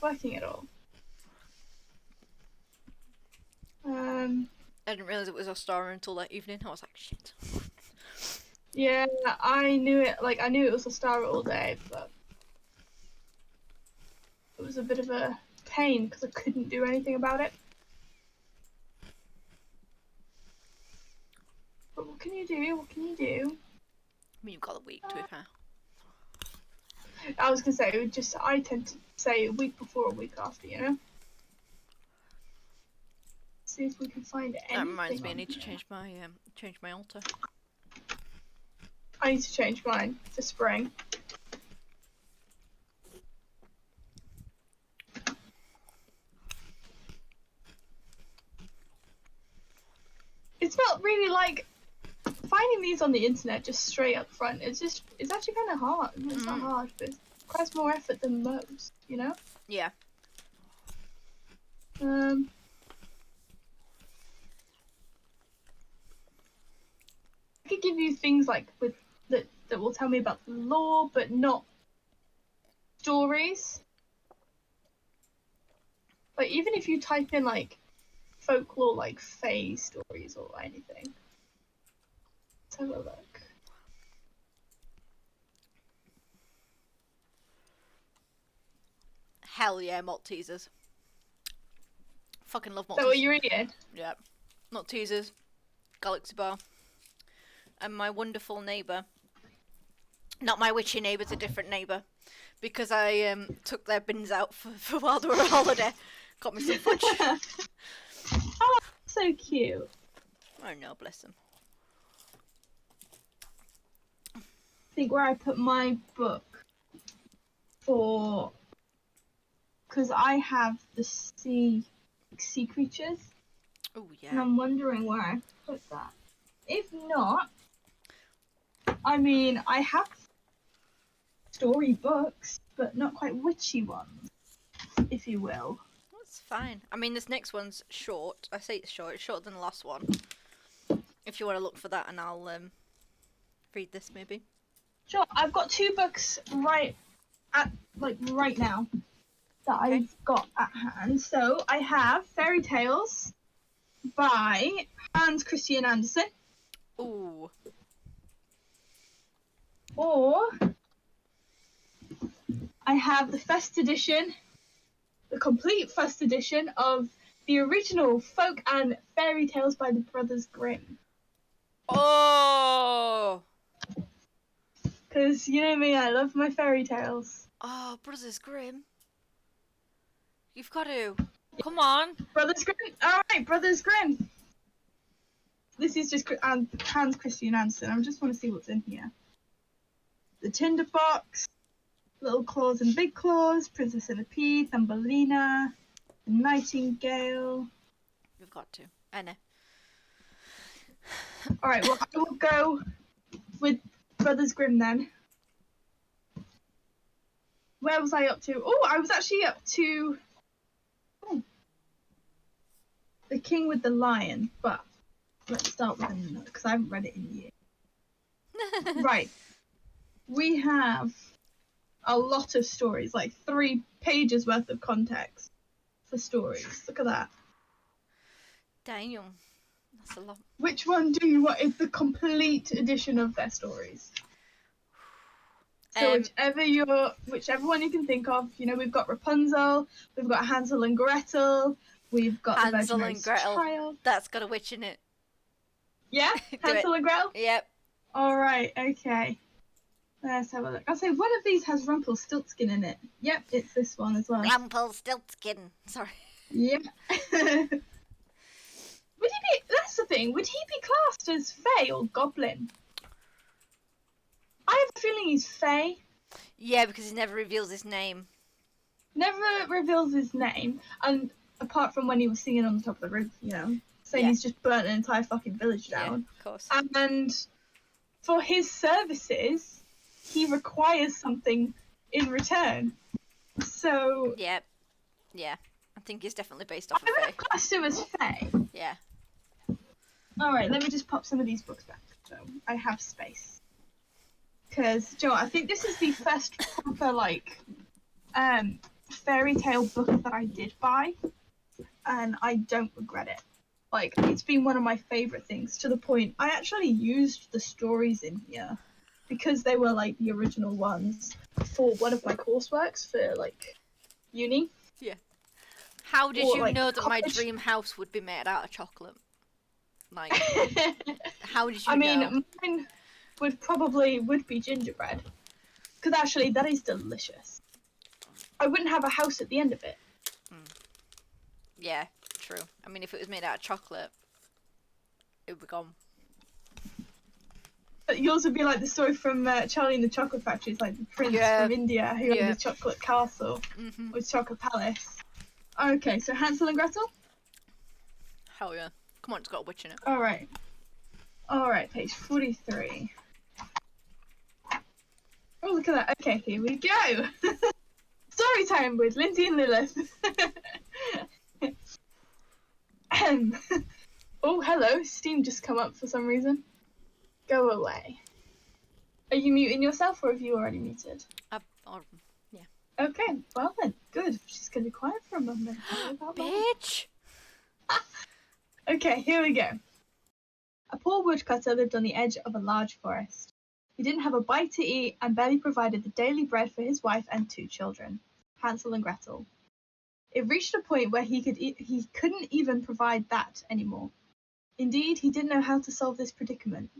working it all. I didn't realise it was Ostara until that evening. I was like, shit. Yeah, I knew it. Like, I knew it was Ostara all day, but it was a bit of a pain because I couldn't do anything about it. But what can you do? What can you do? I mean, you've got a week to be fair. I was gonna say, I tend to say a week before, a week after, you know? See if we can find anything. That reminds me, I on need to here. change my altar. I need to change mine for spring. It's not really like finding these on the internet just straight up front. It's actually kind of hard. It's not hard, but it requires more effort than most, you know? Yeah. I could give you things like that will tell me about the lore, but not stories. Like even if you type in like folklore, like fae stories or anything. Let's have a look. Hell yeah, Maltesers. Fucking love Maltesers. Is that what you're reading? Yeah. Maltesers, Galaxy Bar, and my wonderful neighbour. Not my witchy neighbour, it's a different neighbour. Because I took their bins out for while they were on holiday. Got me some fudge. Oh, so cute. Oh no, bless them. I think where I put my book for, because I have the sea creatures. Oh yeah. And I'm wondering where I put that. If not, I mean, I have storybooks, but not quite witchy ones, if you will. That's fine. I mean, this next one's short. I say it's short. It's shorter than the last one. If you want to look for that, and I'll read this maybe. Sure, I've got 2 books right now that Okay. I've got at hand. So I have Fairy Tales by Hans Christian Andersen, Ooh. or I have the first edition, the complete first edition of the original folk and fairy tales by the Brothers Grimm. Oh. Because you know me, I love my fairy tales. Oh, Brothers Grimm. You've got to. Come on. Brothers Grimm. All right, Brothers Grimm. This is just Hans Christian Andersen. I just want to see what's in here. The Tinderbox, Little Claus and Big Claus, Princess and the Pea, Thumbelina, the Nightingale. You've got to. I know. All right, well I will go with Brothers Grimm then. Where was I up to? Oh, I was actually up to The King with the Lion, but let's start with another because I haven't read it in years. Right. We have a lot of stories, like 3 pages worth of context for stories. Look at that. Damn. That's a lot. Which one do you want? Is the complete edition of their stories? So whichever one you can think of. You know, we've got Rapunzel, we've got Hansel and Gretel, we've got Hansel the and Virgin Gretel. Child. That's got a witch in it. Yeah, Hansel and Gretel. Yep. All right, okay. Let's have a look. I'll say one of these has Rumplestiltskin in it. Yep, it's this one as well. Rumplestiltskin. Sorry. Yep. Would he be? That's the thing. Would he be classed as Fae or Goblin? I have a feeling he's Fae. Yeah, because he never reveals his name. Never reveals his name, and apart from when he was singing on the top of the roof, you know, saying Yeah. he's just burnt an entire fucking village down. Yeah, of course. And for his services, he requires something in return. So Yep. Yeah. I think he's definitely based off of I would Faye. have classed him as Fae. Yeah. All right, let me just pop some of these books back so I have space. Because Joe, I think this is the first proper like fairy tale book that I did buy, and I don't regret it. Like, it's been one of my favorite things, to the point I actually used the stories in here because they were like the original ones for one of my courseworks for like uni. Yeah. How did Or, you like, know that my college. dream house would be made out of chocolate? Like, how did you I mean, know? mine would be gingerbread. Because actually, that is delicious. I wouldn't have a house at the end of it. Yeah, true. I mean, if it was made out of chocolate, it would be gone. But yours would be like the story from Charlie and the Chocolate Factory. It's like the prince from India who had the chocolate castle with chocolate palace. Okay, so Hansel and Gretel? Hell yeah. Come on, it's got a witch in it. Alright. Alright, page 43. Oh, look at that. Okay, here we go. Story time with Linzi and Lilith. Oh, hello. Steam just come up for some reason. Go away. Are you muting yourself or have you already muted? Yeah. Okay, well then, good. She's gonna be quiet for a moment. Bitch! Okay, here we go. A poor woodcutter lived on the edge of a large forest. He didn't have a bite to eat and barely provided the daily bread for his wife and 2 children, Hansel and Gretel. It reached a point where he couldn't even provide that anymore. Indeed, he didn't know how to solve this predicament.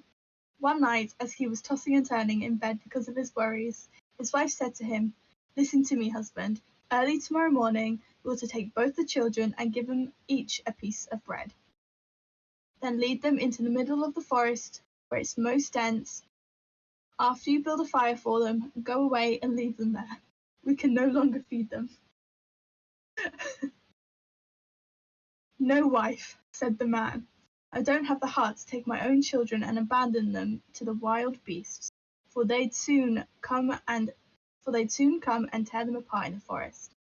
One night, as he was tossing and turning in bed because of his worries, his wife said to him, "Listen to me, husband. Early tomorrow morning, you are to take both the children and give them each a piece of bread. Then lead them into the middle of the forest where it's most dense. After you build a fire for them, go away and leave them there. We can no longer feed them." "No, wife," said the man. "I don't have the heart to take my own children and abandon them to the wild beasts, for they'd soon come and tear them apart in the forest."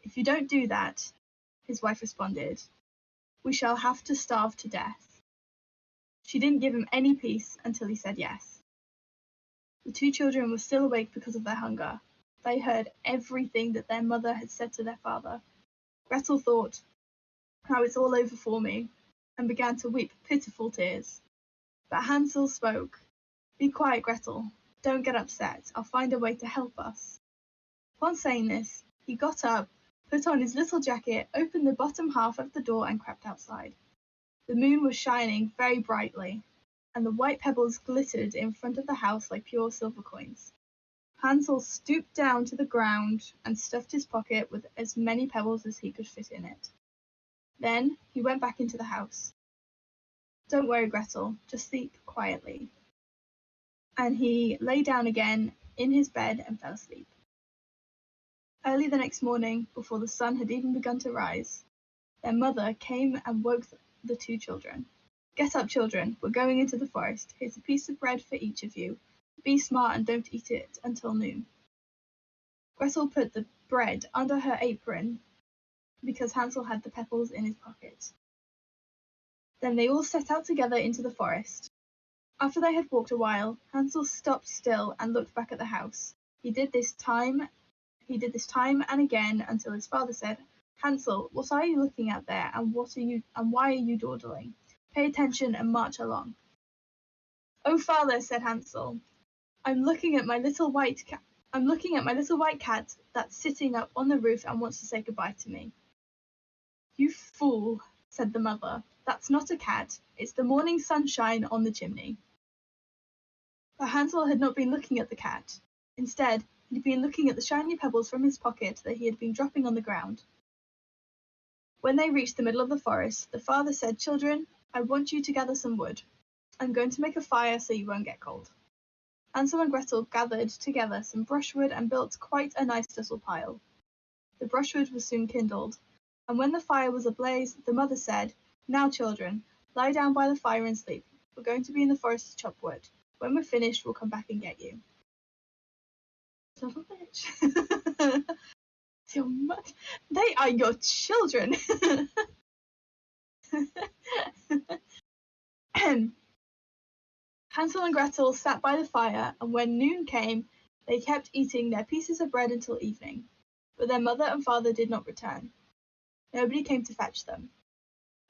"If you don't do that," his wife responded, "we shall have to starve to death." She didn't give him any peace until he said yes. The 2 children were still awake because of their hunger. They heard everything that their mother had said to their father. Gretel thought, "Now it's all over for me," and began to weep pitiful tears. But Hansel spoke. "Be quiet, Gretel. Don't get upset. I'll find a way to help us." Upon saying this, he got up, put on his little jacket, opened the bottom half of the door and crept outside. The moon was shining very brightly, and the white pebbles glittered in front of the house like pure silver coins. Hansel stooped down to the ground and stuffed his pocket with as many pebbles as he could fit in it. Then he went back into the house. "Don't worry, Gretel, just sleep quietly." And he lay down again in his bed and fell asleep. Early the next morning, before the sun had even begun to rise, their mother came and woke the 2 children. "Get up, children, we're going into the forest. Here's a piece of bread for each of you. Be smart and don't eat it until noon." Gretel put the bread under her apron because Hansel had the pebbles in his pocket. Then they all set out together into the forest. After they had walked a while, Hansel stopped still and looked back at the house. He did this time and again until his father said, "Hansel, what are you looking at there, and why are you dawdling? Pay attention and march along." "Oh, father," said Hansel, I'm looking at my little white cat that's sitting up on the roof and wants to say goodbye to me." "You fool," said the mother. "That's not a cat. It's the morning sunshine on the chimney." But Hansel had not been looking at the cat. Instead, he had been looking at the shiny pebbles from his pocket that he had been dropping on the ground. When they reached the middle of the forest, the father said, "Children, I want you to gather some wood. I'm going to make a fire so you won't get cold." Hansel and Gretel gathered together some brushwood and built quite a nice little pile. The brushwood was soon kindled, and when the fire was ablaze, the mother said, "Now, children, lie down by the fire and sleep. We're going to be in the forest to chop wood. When we're finished, we'll come back and get you." Son of a bitch. They are your children. Hansel and Gretel sat by the fire, and when noon came, they kept eating their pieces of bread until evening. But their mother and father did not return. Nobody came to fetch them.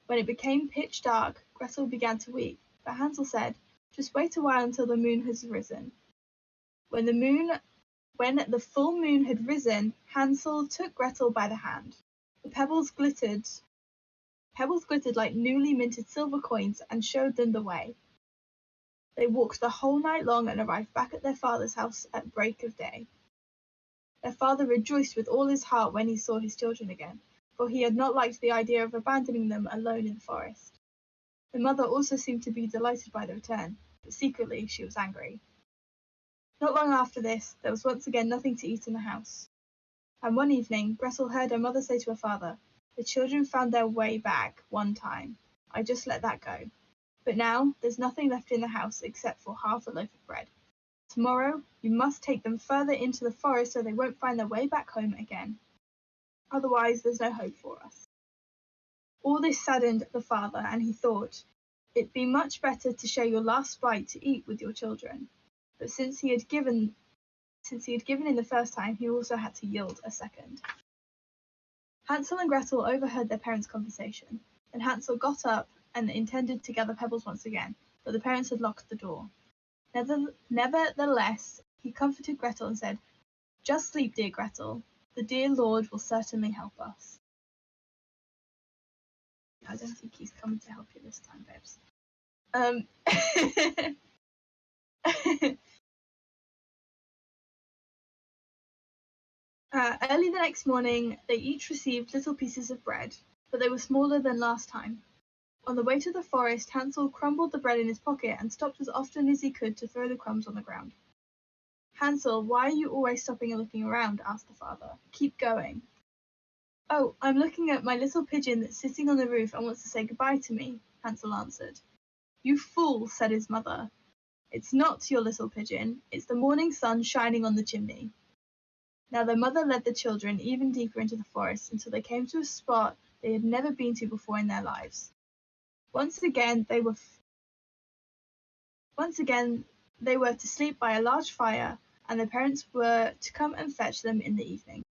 When it became pitch dark, Gretel began to weep, but Hansel said, "Just wait a while until the moon has risen." When the full moon had risen, Hansel took Gretel by the hand. The pebbles glittered Pebbles glittered like newly minted silver coins and showed them the way. They walked the whole night long and arrived back at their father's house at break of day. Their father rejoiced with all his heart when he saw his children again, for he had not liked the idea of abandoning them alone in the forest. The mother also seemed to be delighted by the return, but secretly she was angry. Not long after this, there was once again nothing to eat in the house. And one evening, Gretel heard her mother say to her father, "The children found their way back one time. I just let that go. But now there's nothing left in the house except for half a loaf of bread. Tomorrow you must take them further into the forest so they won't find their way back home again. Otherwise there's no hope for us." All this saddened the father, and he thought, "It'd be much better to share your last bite to eat with your children." But since he had given in the first time, he also had to yield a second. Hansel and Gretel overheard their parents' conversation, and Hansel got up and intended to gather pebbles once again, but the parents had locked the door. Nevertheless, he comforted Gretel and said, "Just sleep, dear Gretel. The dear Lord will certainly help us." I don't think he's coming to help you this time, babes. Early the next morning, they each received little pieces of bread, but they were smaller than last time. On the way to the forest, Hansel crumbled the bread in his pocket and stopped as often as he could to throw the crumbs on the ground. "Hansel, why are you always stopping and looking around?" asked the father. "Keep going." "Oh, I'm looking at my little pigeon that's sitting on the roof and wants to say goodbye to me," Hansel answered. "You fool," said his mother. "It's not your little pigeon, it's the morning sun shining on the chimney." Now their mother led the children even deeper into the forest until they came to a spot they had never been to before in their lives. Once again they were to sleep by a large fire, and their parents were to come and fetch them in the evening.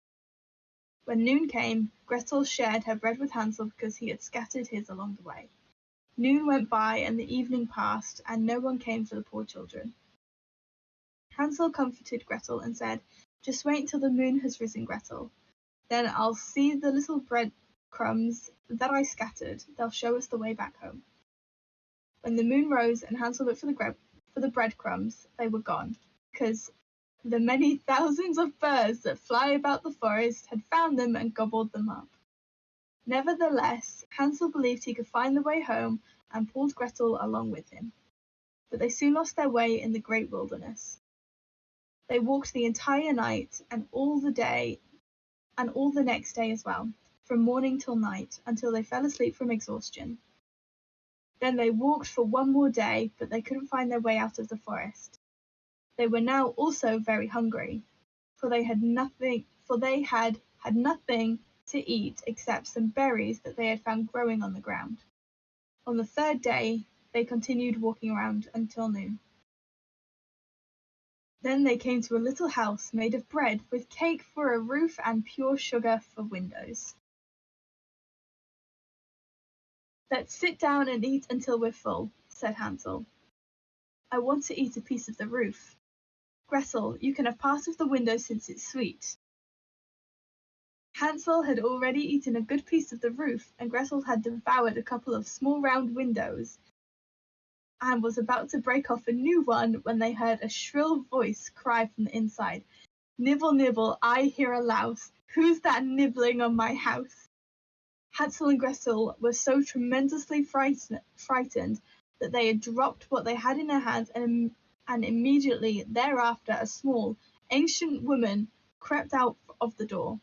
When noon came, Gretel shared her bread with Hansel because he had scattered his along the way. Noon went by and the evening passed, and no one came for the poor children. Hansel comforted Gretel and said, "Just wait till the moon has risen, Gretel. Then I'll see the little bread crumbs that I scattered. They'll show us the way back home." When the moon rose and Hansel looked for the breadcrumbs, they were gone, because the many thousands of birds that fly about the forest had found them and gobbled them up. Nevertheless, Hansel believed he could find the way home and pulled Gretel along with him. But they soon lost their way in the great wilderness. They walked the entire night and all the next day as well, from morning till night, until they fell asleep from exhaustion. Then they walked for one more day, but they couldn't find their way out of the forest. They were now also very hungry, for they had had nothing to eat except some berries that they had found growing on the ground. On the third day, they continued walking around until noon. Then they came to a little house made of bread, with cake for a roof and pure sugar for windows. "Let's sit down and eat until we're full," said Hansel. "I want to eat a piece of the roof. Gretel, you can have part of the window since it's sweet." Hansel had already eaten a good piece of the roof, and Gretel had devoured a couple of small round windows, and was about to break off a new one when they heard a shrill voice cry from the inside, "Nibble, nibble, I hear a louse. Who's that nibbling on my house?" Hansel and Gretel were so tremendously frightened that they had dropped what they had in their hands, and immediately thereafter a small, ancient woman crept out of the door.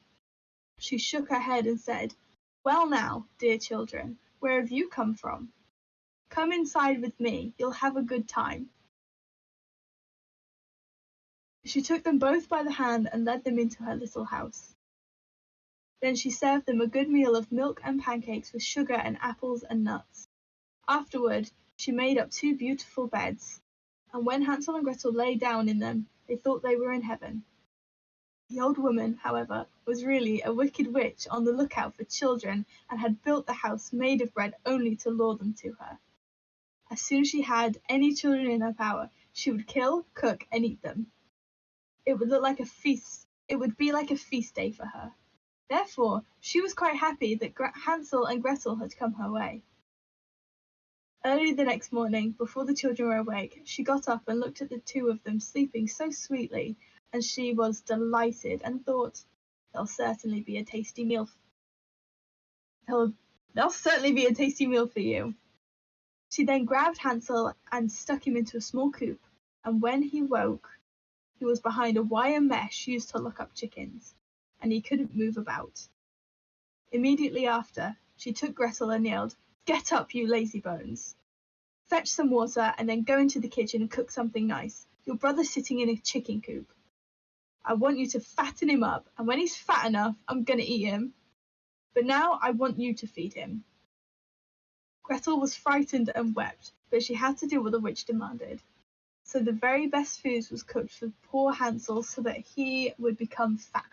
She shook her head and said, "Well now, dear children, where have you come from? Come inside with me, you'll have a good time." She took them both by the hand and led them into her little house. Then she served them a good meal of milk and pancakes with sugar and apples and nuts. Afterward, she made up two beautiful beds, and when Hansel and Gretel lay down in them, they thought they were in heaven. The old woman, however, was really a wicked witch on the lookout for children, and had built the house made of bread only to lure them to her. As soon as she had any children in her power, she would kill, cook, and eat them. It would be like a feast day for her. Therefore, she was quite happy that Hansel and Gretel had come her way. Early the next morning, before the children were awake, she got up and looked at the two of them sleeping so sweetly, and she was delighted and thought, "There'll certainly be a tasty meal. There'll certainly be a tasty meal for you." She then grabbed Hansel and stuck him into a small coop, and when he woke, he was behind a wire mesh used to lock up chickens, and he couldn't move about. Immediately after, she took Gretel and yelled, "Get up, you lazy bones! Fetch some water and then go into the kitchen and cook something nice. Your brother's sitting in a chicken coop. I want you to fatten him up, and when he's fat enough, I'm going to eat him. But now I want you to feed him." Gretel was frightened and wept, but she had to do what the witch demanded. So the very best food was cooked for poor Hansel so that he would become fat,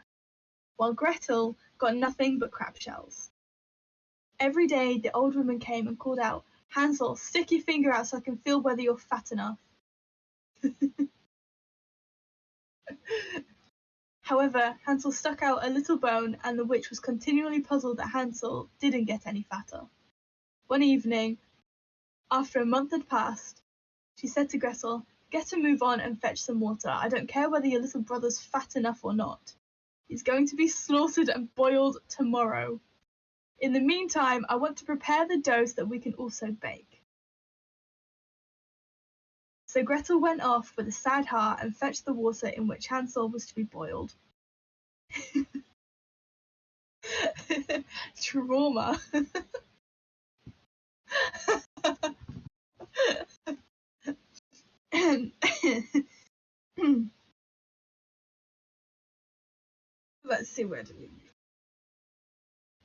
while Gretel got nothing but crab shells. Every day the old woman came and called out, "Hansel, stick your finger out so I can feel whether you're fat enough." However, Hansel stuck out a little bone, and the witch was continually puzzled that Hansel didn't get any fatter. One evening, after a month had passed, she said to Gretel, "Get a move on and fetch some water. I don't care whether your little brother's fat enough or not. He's going to be slaughtered and boiled tomorrow. In the meantime, I want to prepare the dough so that we can also bake." So Gretel went off with a sad heart and fetched the water in which Hansel was to be boiled. Trauma. Let's see, where do we...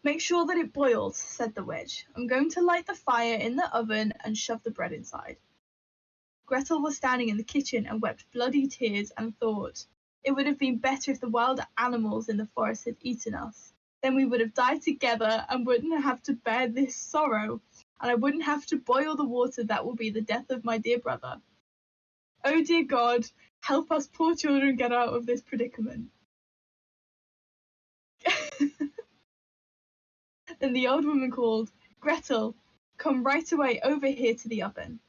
"Make sure that it boils," said the witch. "I'm going to light the fire in the oven and shove the bread inside." Gretel was standing in the kitchen and wept bloody tears and thought, "It would have been better if the wild animals in the forest had eaten us. Then we would have died together and wouldn't have to bear this sorrow, and I wouldn't have to boil the water that will be the death of my dear brother. Oh dear God, help us poor children get out of this predicament." Then the old woman called, "Gretel, come right away over here to the oven."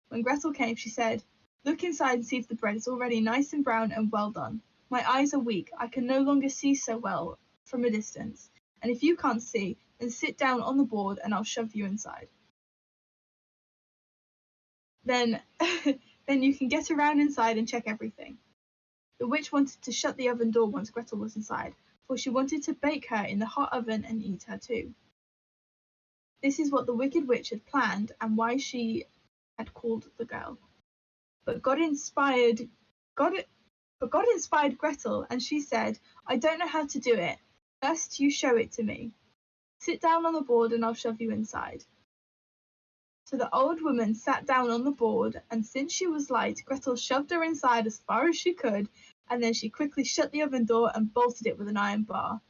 When Gretel came, she said, "Look inside and see if the bread is already nice and brown and well done. My eyes are weak, I can no longer see so well from a distance, and if you can't see, then sit down on the board and I'll shove you inside. Then, then you can get around inside and check everything." The witch wanted to shut the oven door once Gretel was inside, for she wanted to bake her in the hot oven and eat her too. This is what the wicked witch had planned and why she had called the girl. But God inspired Gretel, and she said, "I don't know how to do it. First you show it to me. Sit down on the board and I'll shove you inside." So the old woman sat down on the board, and since she was light, Gretel shoved her inside as far as she could, and then she quickly shut the oven door and bolted it with an iron bar.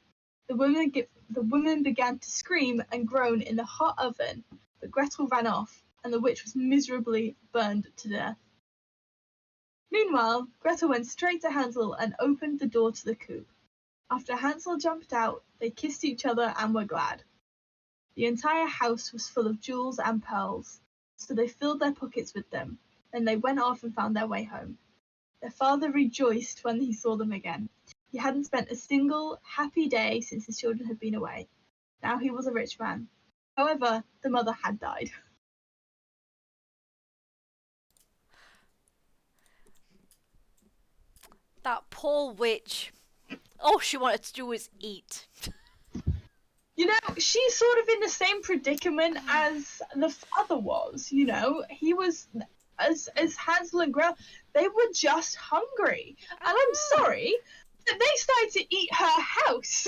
The woman began to scream and groan in the hot oven, but Gretel ran off, and the witch was miserably burned to death. Meanwhile, Gretel went straight to Hansel and opened the door to the coop. After Hansel jumped out, they kissed each other and were glad. The entire house was full of jewels and pearls, so they filled their pockets with them. Then they went off and found their way home. Their father rejoiced when he saw them again. He hadn't spent a single happy day since his children had been away. Now he was a rich man. However, the mother had died. That poor witch. All she wanted to do was eat. You know, she's sort of in the same predicament as the father was, you know. He was, as Hansel and Gretel, they were just hungry. And I'm sorry, but they started to eat her house.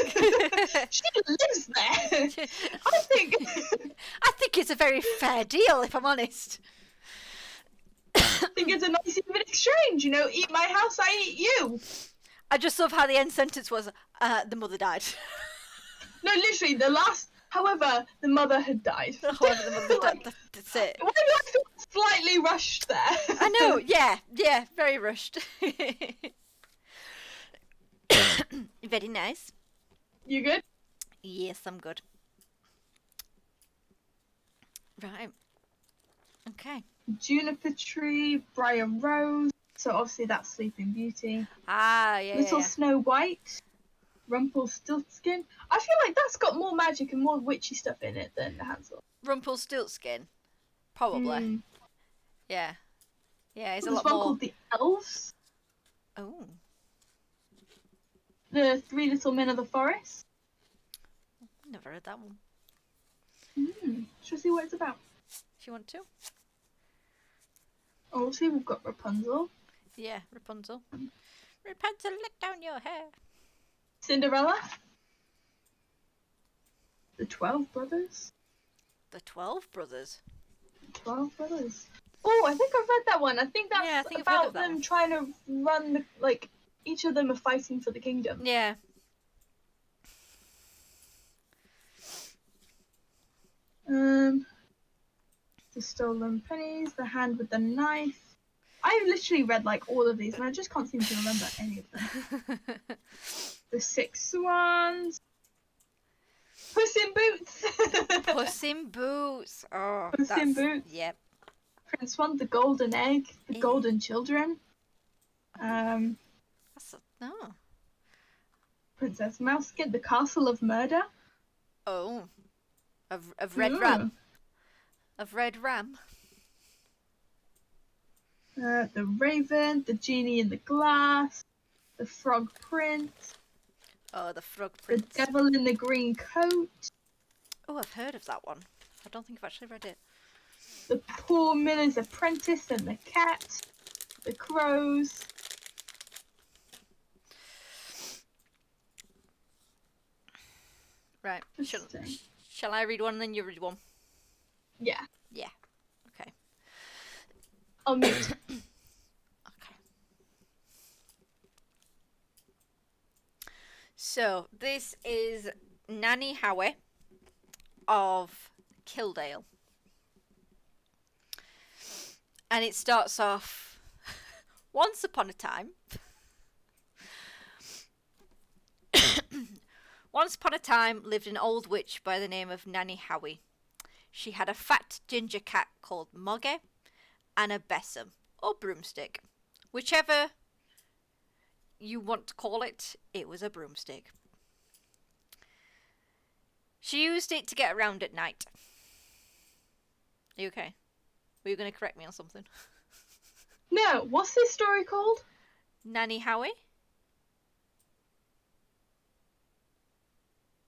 She lives there. I think it's a very fair deal, if I'm honest. I think it's a nice even exchange, you know, eat my house, I eat you. I just love how the end sentence was, the mother died. No, literally, however, the mother had died. However, the mother died, that's it. Why do I feel slightly rushed there? I know, yeah, very rushed. Very nice. You good? Yes, I'm good. Right. Okay. Juniper Tree, Briar Rose. So obviously that's Sleeping Beauty. Ah, yeah, Little yeah. Snow White, Rumpelstiltskin. I feel like that's got more magic and more witchy stuff in it than Hansel. Rumpelstiltskin. Probably. Mm. Yeah. Yeah, it's a There's lot one more. called the Elves, Oh. the Three Little Men of the Forest. Never heard that one. Shall we see what it's about? If you want to. Obviously, we've got Rapunzel, Yeah, Rapunzel. Rapunzel, let down your hair. Cinderella, the 12 Brothers. The 12 Brothers. 12 Brothers. Oh, I think I've read that one. I think that's Yeah, I think I've heard of about that them one. trying to run the, like, each of them are fighting for the kingdom. Yeah. The Stolen Pennies, The Hand with the Knife. I've literally read like all of these and I just can't seem to remember any of them. The Six Swans. Puss in Boots. Puss in Boots. Oh, Puss in Boots. Yep. Prince Swan, The Golden Egg, The Golden Children. No. Princess Mouseskin, The Castle of Murder. Oh. Of Red Ram. Of Red Ram. The Raven, The Genie in the Glass, The Frog Prince. Oh, the Frog Prince. The Devil in the Green Coat. Oh, I've heard of that one. I don't think I've actually read it. The Poor Miller's Apprentice and the Cat. The Crows. Right. Shall I read one and then you read one? Yeah. Yeah. Okay. I'll mute. Okay. So, this is Nanny Howie of Kildale. And it starts off, once upon a time. Once upon a time lived an old witch by the name of Nanny Howie. She had a fat ginger cat called Moggy and a besom, or broomstick. Whichever you want to call it, it was a broomstick. She used it to get around at night. Are you okay? Were you going to correct me on something? No, what's this story called? Nanny Howie?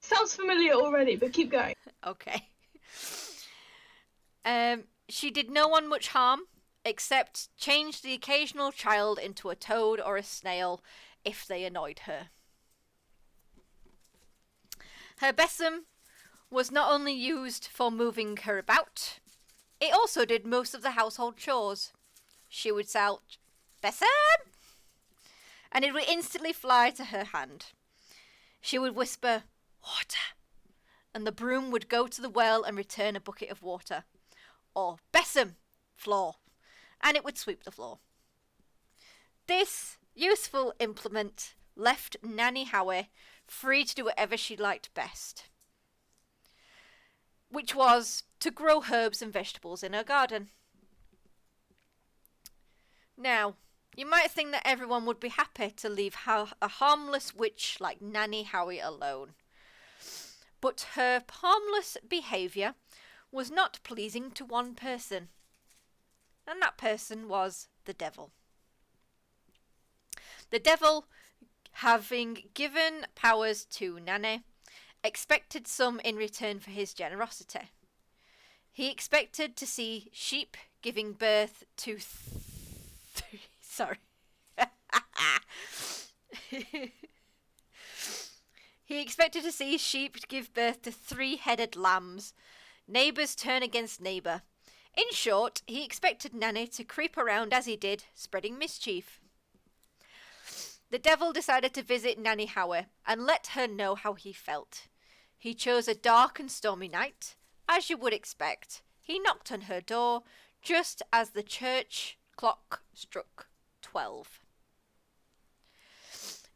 Sounds familiar already, but keep going. Okay. She did no one much harm, except change the occasional child into a toad or a snail if they annoyed her. Her besom was not only used for moving her about, it also did most of the household chores. She would shout, "Besom!" and it would instantly fly to her hand. She would whisper, "Water!" and the broom would go to the well and return a bucket of water. Or, "Besom!" floor, and it would sweep the floor. This useful implement left Nanny Howie free to do whatever she liked best, which was to grow herbs and vegetables in her garden. Now, you might think that everyone would be happy to leave a harmless witch like Nanny Howie alone. But her harmless behaviour was not pleasing to one person, and that person was the devil. The devil, having given powers to Nanny, expected some in return for his generosity. He expected to see sheep giving birth to He expected to see sheep give birth to 3-headed lambs, neighbours turn against neighbour. In short, he expected Nanny to creep around as he did, spreading mischief. The devil decided to visit Nanny Howie and let her know how he felt. He chose a dark and stormy night. As you would expect, he knocked on her door just as the church clock struck 12.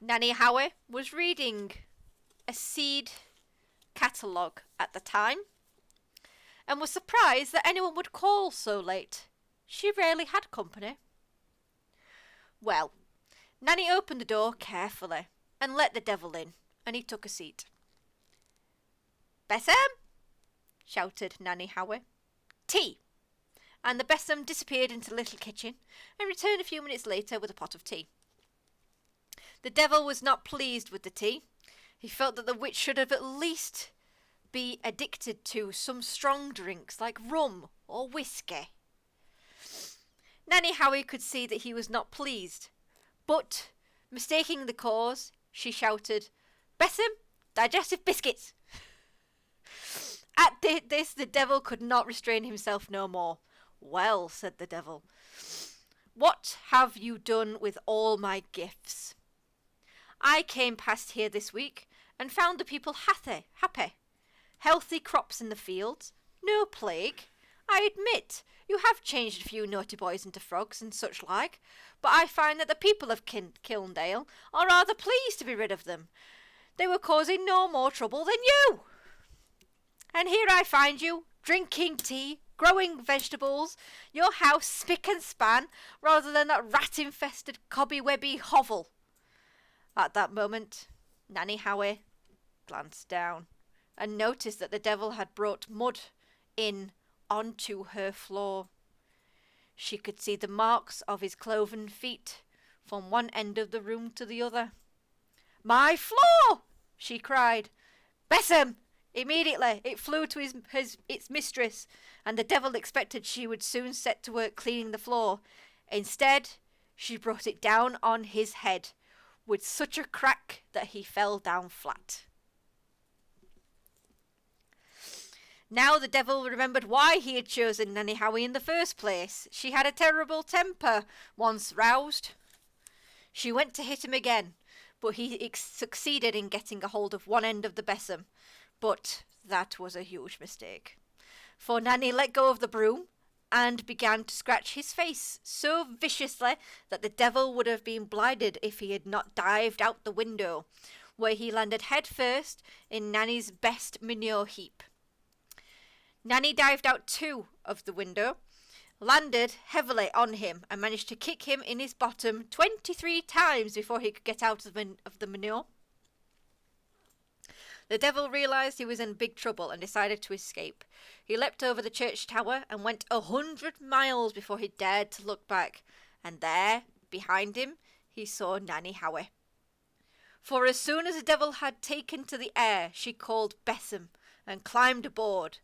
Nanny Howie was reading a seed catalogue at the time and was surprised that anyone would call so late. She rarely had company. Well, Nanny opened the door carefully and let the devil in, and he took a seat. "Besom!" shouted Nanny Howie. "Tea!" And the besom disappeared into the little kitchen and returned a few minutes later with a pot of tea. The devil was not pleased with the tea. He felt that the witch should have at least be addicted to some strong drinks like rum or whiskey. Nanny Howie could see that he was not pleased, but, mistaking the cause, she shouted, "Besom, digestive biscuits!" At this, the devil could not restrain himself no more. "Well," said the devil, "what have you done with all my gifts? I came past here this week and found the people happy. Healthy crops in the fields, no plague. I admit you have changed a few naughty boys into frogs and such like, but I find that the people of Kilndale are rather pleased to be rid of them. They were causing no more trouble than you. And here I find you, drinking tea, growing vegetables, your house spick and span, rather than that rat-infested cobby-webby hovel." At that moment, Nanny Howie glanced down and noticed that the devil had brought mud in onto her floor. She could see the marks of his cloven feet from one end of the room to the other. "My floor!" she cried. "Besom!" Immediately it flew to its mistress, and the devil expected she would soon set to work cleaning the floor. Instead, she brought it down on his head with such a crack that he fell down flat. Now the devil remembered why he had chosen Nanny Howie in the first place. She had a terrible temper, once roused. She went to hit him again, but he succeeded in getting a hold of one end of the besom. But that was a huge mistake, for Nanny let go of the broom and began to scratch his face so viciously that the devil would have been blinded if he had not dived out the window, where he landed head first in Nanny's best manure heap. Nanny dived out too of the window, landed heavily on him, and managed to kick him in his bottom 23 times before he could get out of the manure. The devil realised he was in big trouble and decided to escape. He leapt over the church tower and went 100 miles before he dared to look back, and there, behind him, he saw Nanny Howie. For as soon as the devil had taken to the air, she called besom and climbed aboard.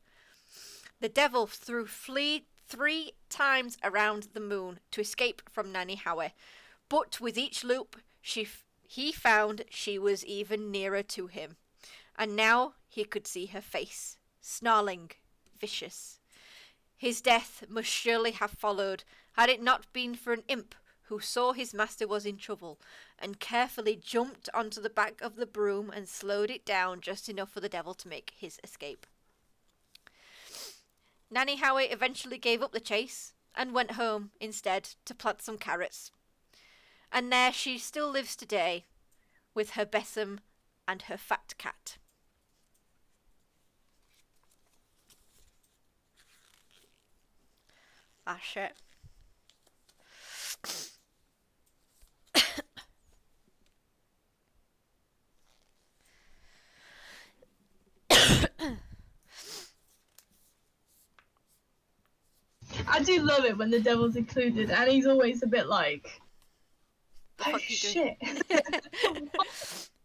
The devil flew 3 times around the moon to escape from Nanny Howie, but with each loop he found she was even nearer to him. And now he could see her face, snarling, vicious. His death must surely have followed, had it not been for an imp who saw his master was in trouble, and carefully jumped onto the back of the broom and slowed it down just enough for the devil to make his escape. Nanny Howie eventually gave up the chase and went home instead to plant some carrots. And there she still lives today, with her besom and her fat cat. Ah, shit. I do love it when the devil's included, and he's always a bit like, "Oh shit."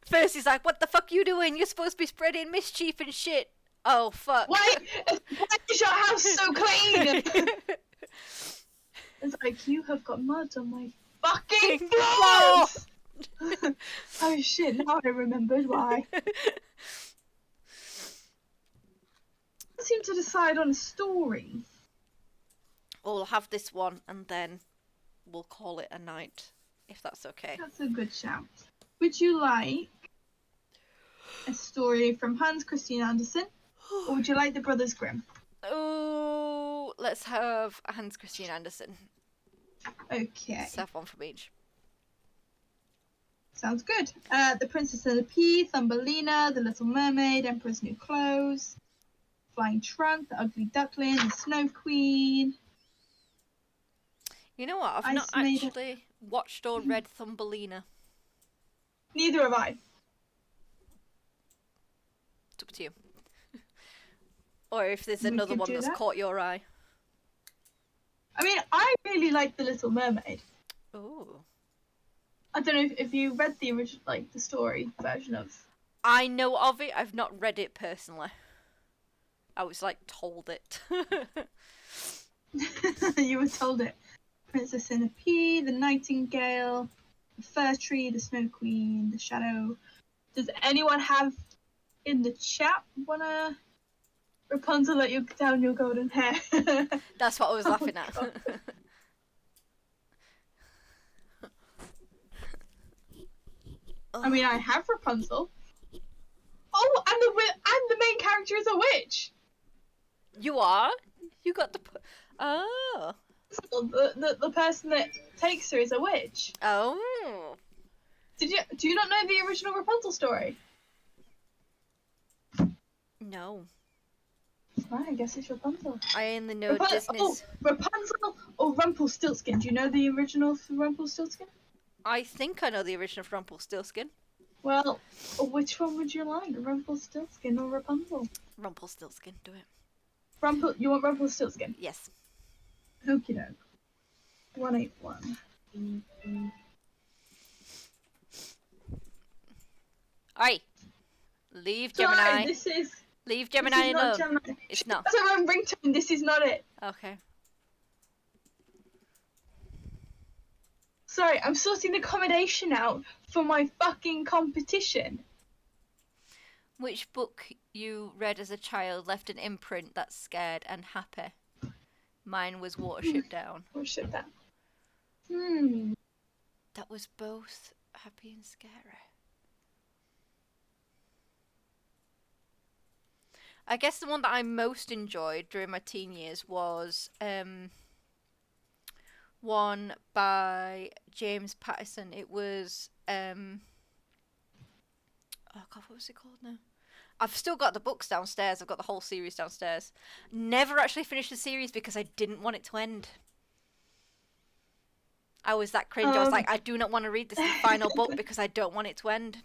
First he's like, "What the fuck you doing? You're supposed to be spreading mischief and shit." Oh, fuck. Why is your house so clean? It's like, "You have got mud on my fucking floor." Oh shit, now I remembered why. I seem to decide on a story. We'll have this one and then we'll call it a night, if that's okay. That's a good shout. Would you like a story from Hans Christian Andersen, or would you like the Brothers Grimm? Oh, let's have Hans Christian Andersen. Okay. Let's have one from each. Sounds good. The Princess and the Pea, Thumbelina, The Little Mermaid, Emperor's New Clothes, Flying Trunk, The Ugly Duckling, The Snow Queen. You know what? I've not actually watched or read Thumbelina. Neither have I. It's up to you. Or if there's another one that's caught your eye. I mean, I really like The Little Mermaid. Oh. I don't know if you read the original, like the story version of. I know of it. I've not read it personally. I was like told it. You were told it. Princess and the Pea, The Nightingale, The Fir Tree, The Snow Queen, The Shadow. Does anyone have in the chat wanna Rapunzel let you down your golden hair? That's what I was laughing at. I mean, I have Rapunzel. Oh, and the main character is a witch. You are? You got the... Oh. The person that takes her is a witch. Oh. Do you not know the original Rapunzel story? No. Right, I guess it's Rapunzel. I only know Disney's... Oh, Rapunzel or Rumplestiltskin. Do you know the original for Rumplestiltskin? I think I know the original for Rumpelstiltskin. Well, which one would you like? Rumpelstiltskin or Rapunzel? Rumpelstiltskin, do it. You want Rumpelstiltskin? Yes. Okie doke. 181. Alright. Leave Gemini. Sorry, this is... Leave Gemini alone. Gemini. It's not. That's a wrong ringtone. This is not it. Okay. Sorry, I'm sorting the accommodation out for my fucking competition. Which book you read as a child left an imprint that's scared and happy? Mine was Watership Down. Watership Down. That was both happy and scary. I guess the one that I most enjoyed during my teen years was one by James Patterson. It was oh god, what was it called now? I've still got the books downstairs. I've got the whole series downstairs. Never actually finished the series because I didn't want it to end. I was that cringe. I was like, I do not want to read this final book because I don't want it to end.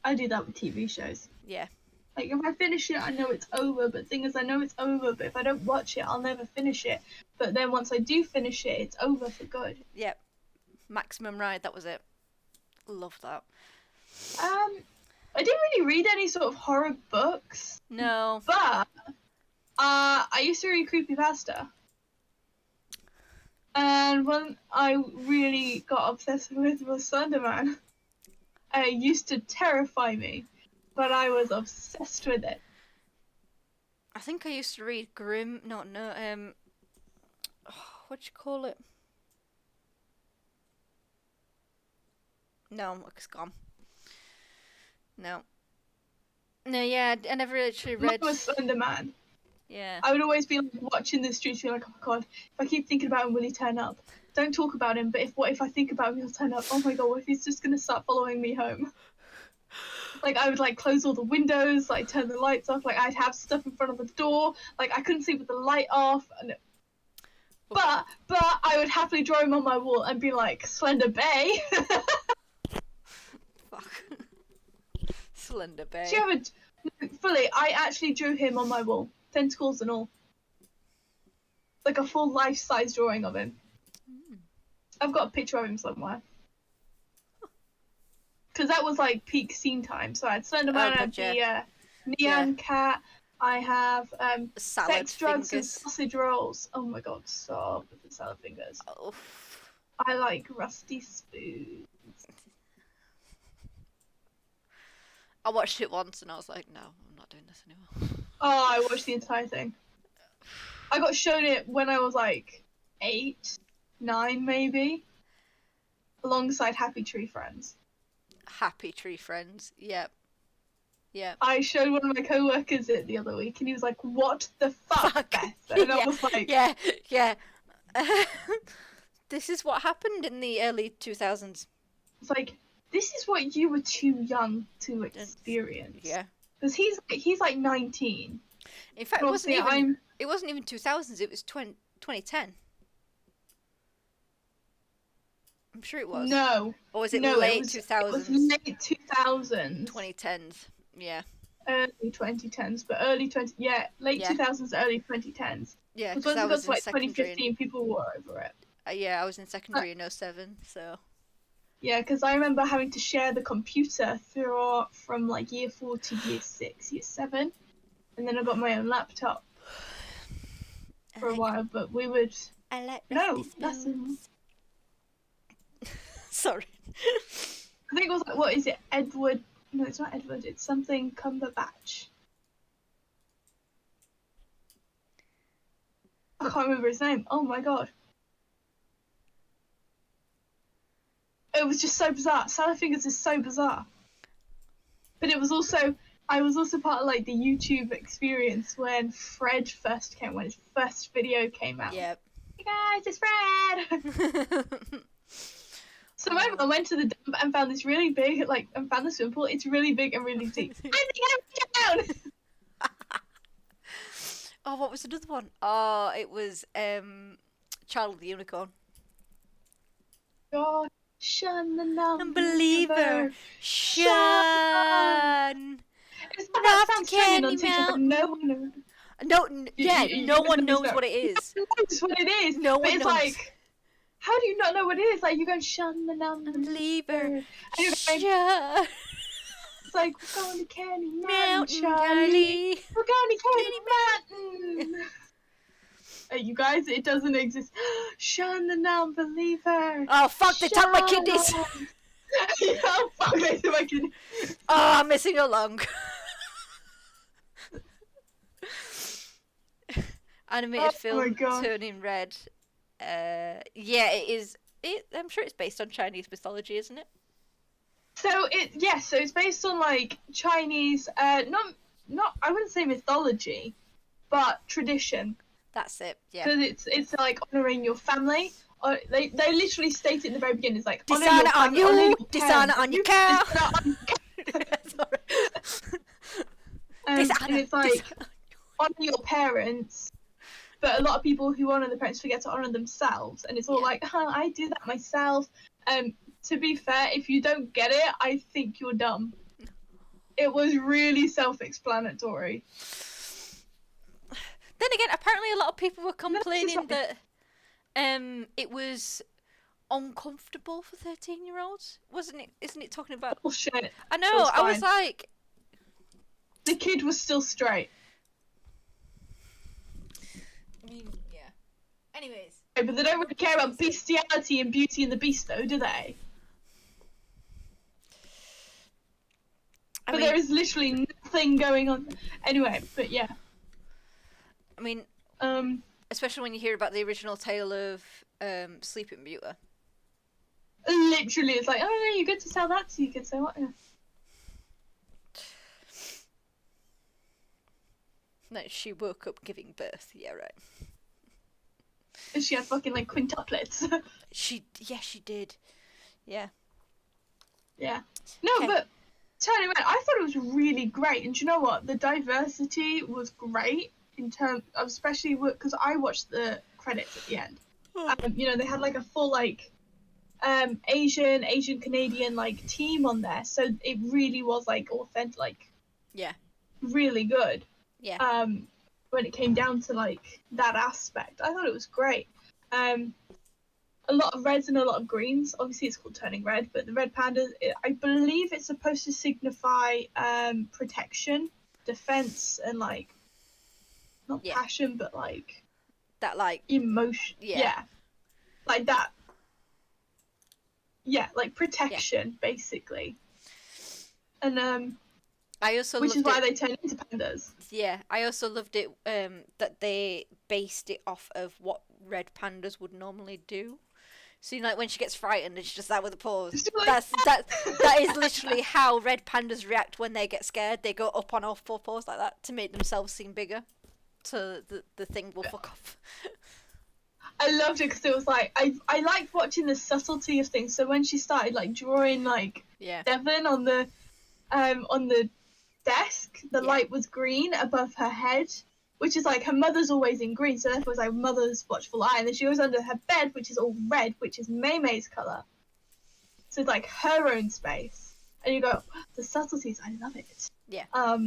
I do that with TV shows. Yeah. Like, if I finish it, I know it's over, but the thing is, I know it's over, but if I don't watch it, I'll never finish it. But then once I do finish it, it's over for good. Yep. Maximum Ride, that was it. Love that. I didn't really read any sort of horror books. No. But, I used to read creepypasta. And when I really got obsessed with the Slender Man, it used to terrify me. But I was obsessed with it. I think I used to read Grimm. What do you call it? No, it's gone. No. No, yeah, I never actually read. Mine was Slender Man. Yeah. I would always be like watching the streets, be like, oh my god, if I keep thinking about him, will he turn up? Don't talk about him, but what if I think about him, he'll turn up? Oh my god, what if he's just gonna start following me home? Like, I would, like, close all the windows, like, turn the lights off, like, I'd have stuff in front of the door, like, I couldn't sleep with the light off, and... But I would happily draw him on my wall and be like, Slender Bay! Fuck. Slender Bay. Do you ever... Fully, I actually drew him on my wall, tentacles and all. Like, a full life-size drawing of him. I've got a picture of him somewhere. Because that was like peak scene time. So I had Slender Man, I had the Nyan Cat, I have salad sex, drugs, fingers. and sausage rolls. Oh my god, stop with the salad fingers. Oh. I like rusty spoons. I watched it once and I was like, no, I'm not doing this anymore. Oh, I watched the entire thing. I got shown it when I was like 8, 9 maybe, alongside Happy Tree Friends. Happy Tree Friends, yep. Yep. I showed one of my co-workers it the other week and he was like, what the fuck, Beth? And I was like... Yeah. This is what happened in the early 2000s. It's like, this is what you were too young to experience. Yeah. Because he's like 19. In fact, And obviously it wasn't even 2000s. It was 2010. I'm sure it was. No. Or was it No, late it was 2000s? late 2000s. 2010s. Yeah. Early 2010s, but late 2000s, early 2010s. Yeah, Because because once I it got was to in like secondary. 2015, people were over it. Yeah, I was in secondary in 07, so. Yeah, because I remember having to share the computer from like year 4 to year 6, year 7, and then I got my own laptop for a while. But we would lessons. Sorry. I think it was like, what is it, Edward? No, it's not Edward. It's something Cumberbatch. I can't remember his name. Oh my god. It was just so bizarre. Salad Fingers is so bizarre. But it was also, I was also part of like the YouTube experience when Fred first came, when his first video came out. Yep. Hey guys, it's Fred! So I went to the dump and found this really big, and found the swimming pool. It's really big and really deep. I think I'm down! Oh, what was another one? Oh, it was Child of the Unicorn. God, shun the Unbeliever, shun. It's not that sounds trending on TikTok, but no one knows. No one knows what it is. No one knows what it is. No one it's knows. Like, how do you not know what it is? Like, you go, shun the Unbeliever, shun. It's like, we're going to Candy Mountain, Charlie. We're going to Candy Mountain. You guys, it doesn't exist. Shun the non-believer. Oh, fuck, they took my kidneys. Oh, fuck, they took my kidneys. Oh, I'm missing along. Animated film Turning Red. Yeah, it is. I'm sure it's based on Chinese mythology, isn't it? So it's based on like Chinese, not I wouldn't say mythology, but tradition. That's it. Yeah. Because it's like honoring your family. Or they literally state it in the very beginning. It's like dishonor on you, dishonor on your cow. Sorry. And it's like honor your parents. But a lot of people who honor the parents forget to honor themselves, and it's all like, I do that myself. To be fair, if you don't get it, I think you're dumb. It was really self-explanatory. Then again, apparently a lot of people were complaining that it was uncomfortable for 13-year-olds. Wasn't it? Isn't it talking about? Bullshit. I know. I was like, the kid was still straight. I mean, yeah. Anyways. But they don't really care about bestiality and Beauty and the Beast, though, do they? But there is literally nothing going on. Anyway, but yeah. I mean, especially when you hear about the original tale of Sleeping Beauty. Literally, it's like, oh no, you get to tell that to your kids, so what? Yeah. No, she woke up giving birth. Yeah, right. And she had fucking like quintuplets. she did. Yeah. Yeah. No, but turning around, I thought it was really great, and do you know what? The diversity was great in terms of, especially because I watched the credits at the end. You know, they had like a full like Asian Canadian like team on there, so it really was like authentic, like really good. Yeah. When it came down to like that aspect, I thought it was great. A lot of reds and a lot of greens. Obviously, it's called Turning Red, but the red pandas, I believe it's supposed to signify protection, defense, and like not passion, but like that like emotion. Yeah. Like that. Yeah, like protection, basically. And I also which is loved why it. they turn into pandas. Yeah, I also loved it that they based it off of what red pandas would normally do. So, you know, like when she gets frightened and she's just that with a paws. That is literally how red pandas react when they get scared. They go up on all four paws like that to make themselves seem bigger. So the thing will fuck off. I loved it because it was like I liked watching the subtlety of things. So when she started like drawing like Devon on the desk, the light was green above her head, which is like her mother's always in green, so therefore it's like mother's watchful eye. And then she goes under her bed, which is all red, which is May's colour. So it's like her own space. And you go, the subtleties, I love it. Yeah. I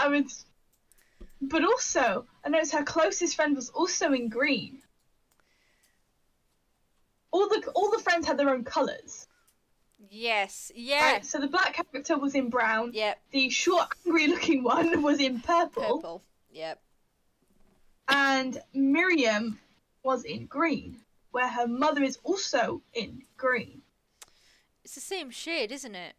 would, but also I noticed her closest friend was also in green. All the friends had their own colours. Yes. Yeah. Right? So the black character was in brown. Yep. The short, angry-looking one was in purple. Purple. Yep. And Miriam was in green, where her mother is also in green. It's the same shade, isn't it?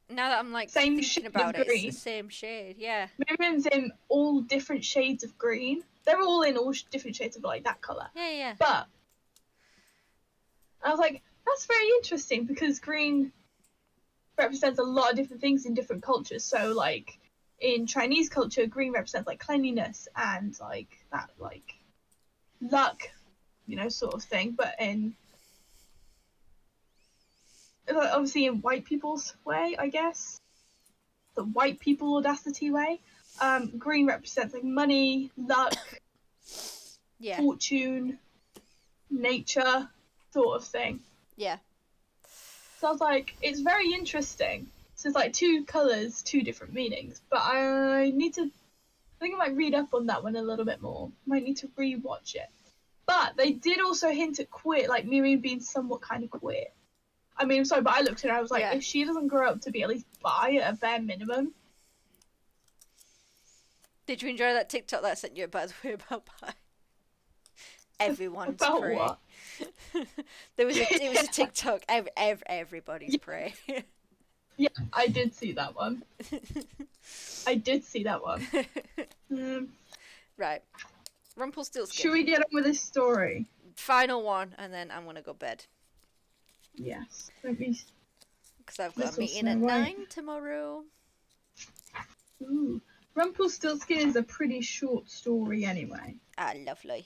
Now that I'm like Same thinking about it, it's the same shade. Yeah. Miriam's in all different shades of green. They're all in all different shades of like that colour. Yeah, yeah. But I was like, that's very interesting because green represents a lot of different things in different cultures. So like in Chinese culture, green represents like cleanliness and like that like luck, you know, sort of thing. But in obviously in white people's way, I guess, the white people audacity way, green represents like money, luck, fortune, nature, sort of thing. Yeah. So I was like, it's very interesting. So it's like two colours, two different meanings. But I think I might read up on that one a little bit more. Might need to rewatch it. But they did also hint at queer, like Miriam being somewhat kind of queer. I mean, I'm sorry, but I looked at her, I was like, if she doesn't grow up to be at least bi at a bare minimum. Did you enjoy that TikTok that I sent you about about bi? Everyone's about prey. What? It was a TikTok. Everybody's prey. Yeah, I did see that one. Right. Rumplestiltskin. Should we get on with this story? Final one, and then I'm gonna go bed. Yes. Let me. Because I've got a meeting at 9 tomorrow. Ooh. Rumpelstiltskin is a pretty short story anyway. Ah, lovely.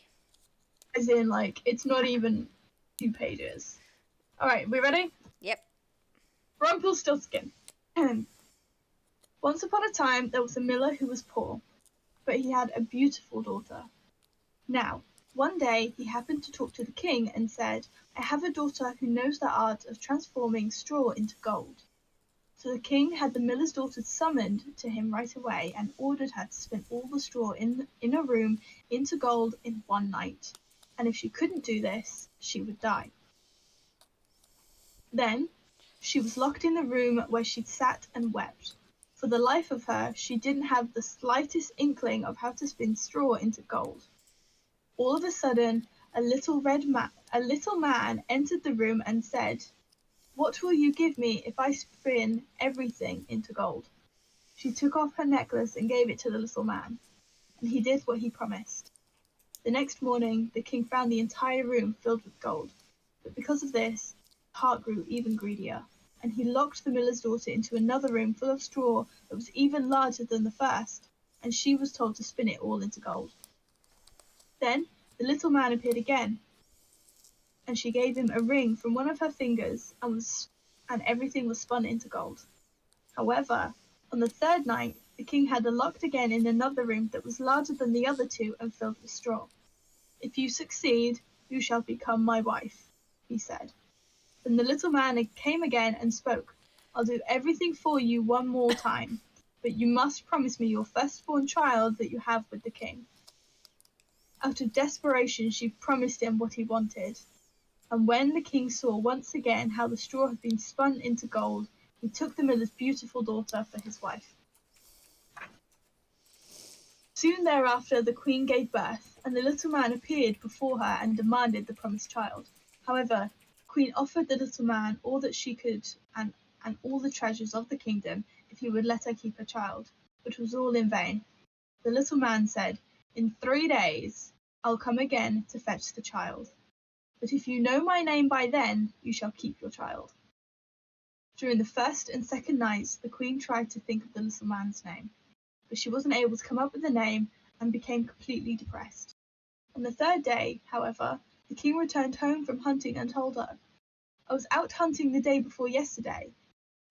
As in, like, it's not even 2 pages. Alright, we ready? Yep. Rumpelstiltskin. Once upon a time, there was a miller who was poor, but he had a beautiful daughter. Now, one day he happened to talk to the king and said, I have a daughter who knows the art of transforming straw into gold. So the king had the miller's daughter summoned to him right away and ordered her to spin all the straw in a room into gold in one night. And if she couldn't do this, she would die. Then she was locked in the room where she'd sat and wept. For the life of her, she didn't have the slightest inkling of how to spin straw into gold. All of a sudden, a little man entered the room and said, What will you give me if I spin everything into gold? She took off her necklace and gave it to the little man, and he did what he promised. The next morning, the king found the entire room filled with gold, but because of this, his heart grew even greedier, and he locked the miller's daughter into another room full of straw that was even larger than the first, and she was told to spin it all into gold. Then the little man appeared again, and she gave him a ring from one of her fingers, and everything was spun into gold. However, on the third night, the king had her locked again in another room that was larger than the other two and filled with straw. If you succeed, you shall become my wife, he said. Then the little man came again and spoke. I'll do everything for you one more time, but you must promise me your firstborn child that you have with the king. Out of desperation, she promised him what he wanted. And when the king saw once again how the straw had been spun into gold, he took the miller's beautiful daughter for his wife. Soon thereafter, the queen gave birth, and the little man appeared before her and demanded the promised child. However, the queen offered the little man all that she could and all the treasures of the kingdom if he would let her keep her child, but it was all in vain. The little man said, In 3 days I'll come again to fetch the child. But if you know my name by then, you shall keep your child. During the first and second nights, the queen tried to think of the little man's name, but she wasn't able to come up with a name and became completely depressed. On the third day, however, the king returned home from hunting and told her, "I was out hunting the day before yesterday,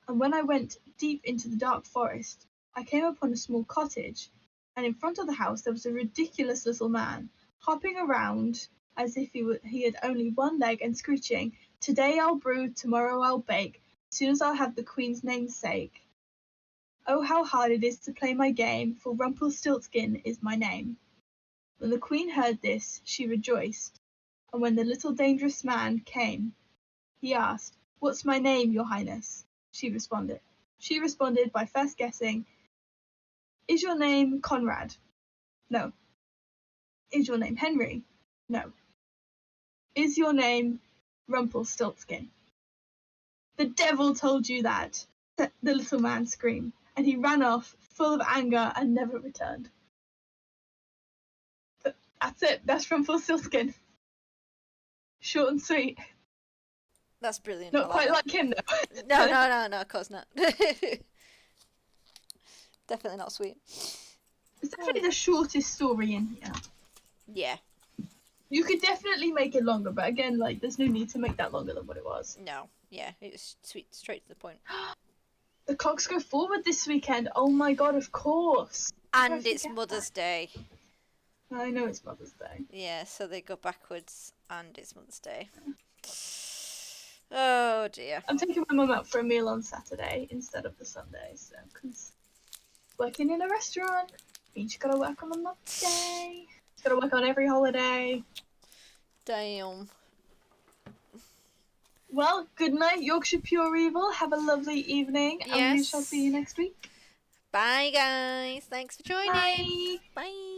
and when I went deep into the dark forest, I came upon a small cottage, and in front of the house there was a ridiculous little man, hopping around as if he had only one leg and screeching, 'Today I'll brew, tomorrow I'll bake, soon as I'll have the queen's namesake. Oh, how hard it is to play my game, for Rumplestiltskin is my name.' When the queen heard this, she rejoiced, and when the little dangerous man came, he asked, 'What's my name, your highness?' She responded by first guessing, 'Is your name Conrad?' 'No.' 'Is your name Henry?' 'No.' 'Is your name Rumpelstiltskin?' 'The devil told you that!' the little man screamed, and he ran off, full of anger, and never returned. That's it. That's Rumpelstiltskin. Short and sweet. That's brilliant. Not quite like him, though. No, of course not. Definitely not sweet. It's definitely the shortest story in here. Yeah. You could definitely make it longer, but again, like, there's no need to make that longer than what it was. No. Yeah, it was sweet, straight to the point. The clocks go forward this weekend. Oh my god, of course. And it's Mother's Day. I know it's Mother's Day. Yeah, so they go backwards, and it's Mother's Day. Oh dear. I'm taking my mum out for a meal on Saturday instead of the Sunday, so because working in a restaurant means you gotta work on a Mother's Day. You gotta work on every holiday. Damn. Well, good night, Yorkshire Pure Evil. Have a lovely evening, and we shall see you next week. Bye, guys. Thanks for joining. Bye. Bye.